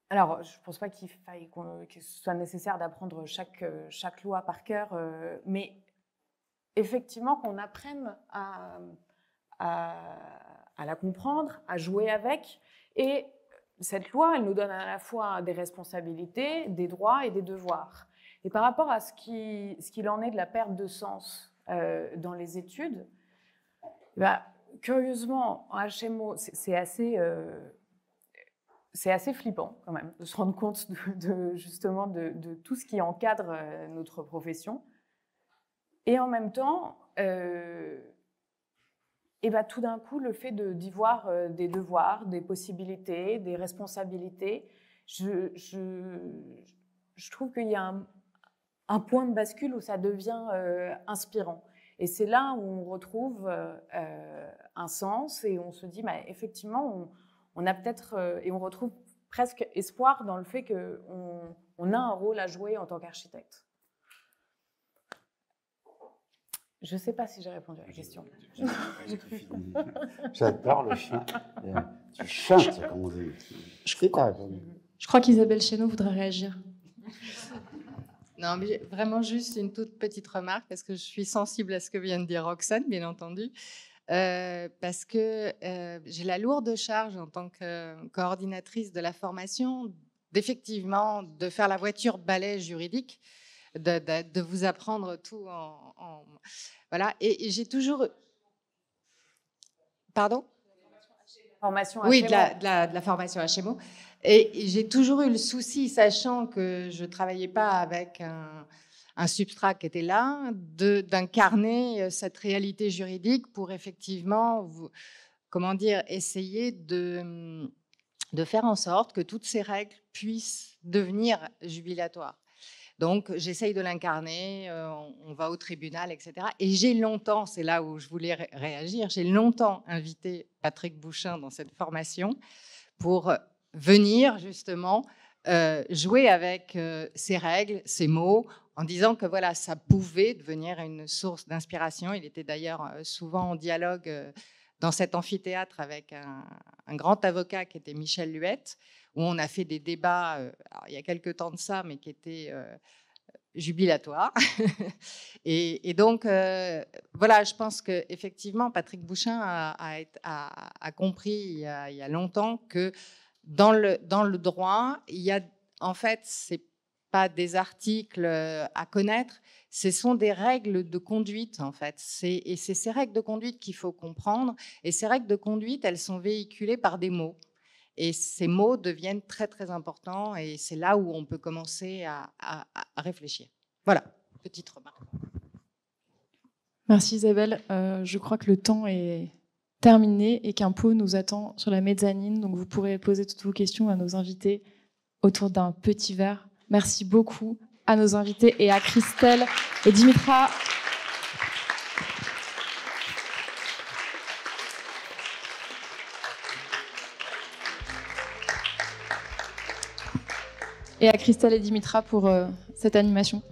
Alors, je ne pense pas qu'il faille que ce soit nécessaire d'apprendre chaque loi par cœur, mais effectivement qu'on apprenne à la comprendre, à jouer avec. Et cette loi, elle nous donne à la fois des responsabilités, des droits et des devoirs. Et par rapport à ce qu'il en est de la perte de sens dans les études, curieusement, en HMO, c'est assez flippant quand même de se rendre compte justement de tout ce qui encadre notre profession. Et en même temps, tout d'un coup, le fait d'y voir des devoirs, des possibilités, des responsabilités, je trouve qu'il y a un point de bascule où ça devient inspirant. Et c'est là où on retrouve un sens et on se dit, effectivement, on a peut-être, et on retrouve presque espoir dans le fait qu'on a un rôle à jouer en tant qu'architecte. Je ne sais pas si j'ai répondu à la question. J'adore le chien. Tu chantes, comme on dit. Je crois qu'Isabelle Chénaud voudrait réagir. Non, mais vraiment juste une toute petite remarque, parce que je suis sensible à ce que vient de dire Roxane, bien entendu, parce que j'ai la lourde charge en tant que coordinatrice de la formation, d'effectivement, de faire la voiture balai juridique, de vous apprendre tout voilà. Et j'ai toujours... Pardon ? Formation HMO. Oui, de la formation HMO. Et j'ai toujours eu le souci, sachant que je ne travaillais pas avec un substrat qui était là, d'incarner cette réalité juridique pour effectivement, essayer de faire en sorte que toutes ces règles puissent devenir jubilatoires. Donc, j'essaye de l'incarner, on va au tribunal, etc. Et j'ai longtemps, c'est là où je voulais réagir, j'ai longtemps invité Patrick Bouchain dans cette formation pour venir justement jouer avec ces règles, ces mots, en disant que voilà, ça pouvait devenir une source d'inspiration. Il était d'ailleurs souvent en dialogue dans cet amphithéâtre avec un grand avocat qui était Michel Luette, où on a fait des débats, il y a quelques temps de ça, mais qui étaient jubilatoires. et donc, voilà, je pense qu'effectivement, Patrick Bouchain a compris il y a longtemps que dans le droit, il y a, en fait, c'est pas des articles à connaître, ce sont des règles de conduite, en fait. Et c'est ces règles de conduite qu'il faut comprendre. Et ces règles de conduite, elles sont véhiculées par des mots. Et ces mots deviennent très, très importants. Et c'est là où on peut commencer à réfléchir. Voilà, petite remarque. Merci Isabelle. Je crois que le temps est terminé et qu'un pot nous attend sur la mezzanine. Donc vous pourrez poser toutes vos questions à nos invités autour d'un petit verre. Merci beaucoup à nos invités et à Christelle et Dimitra. Et à Christelle et Dimitra pour cette animation.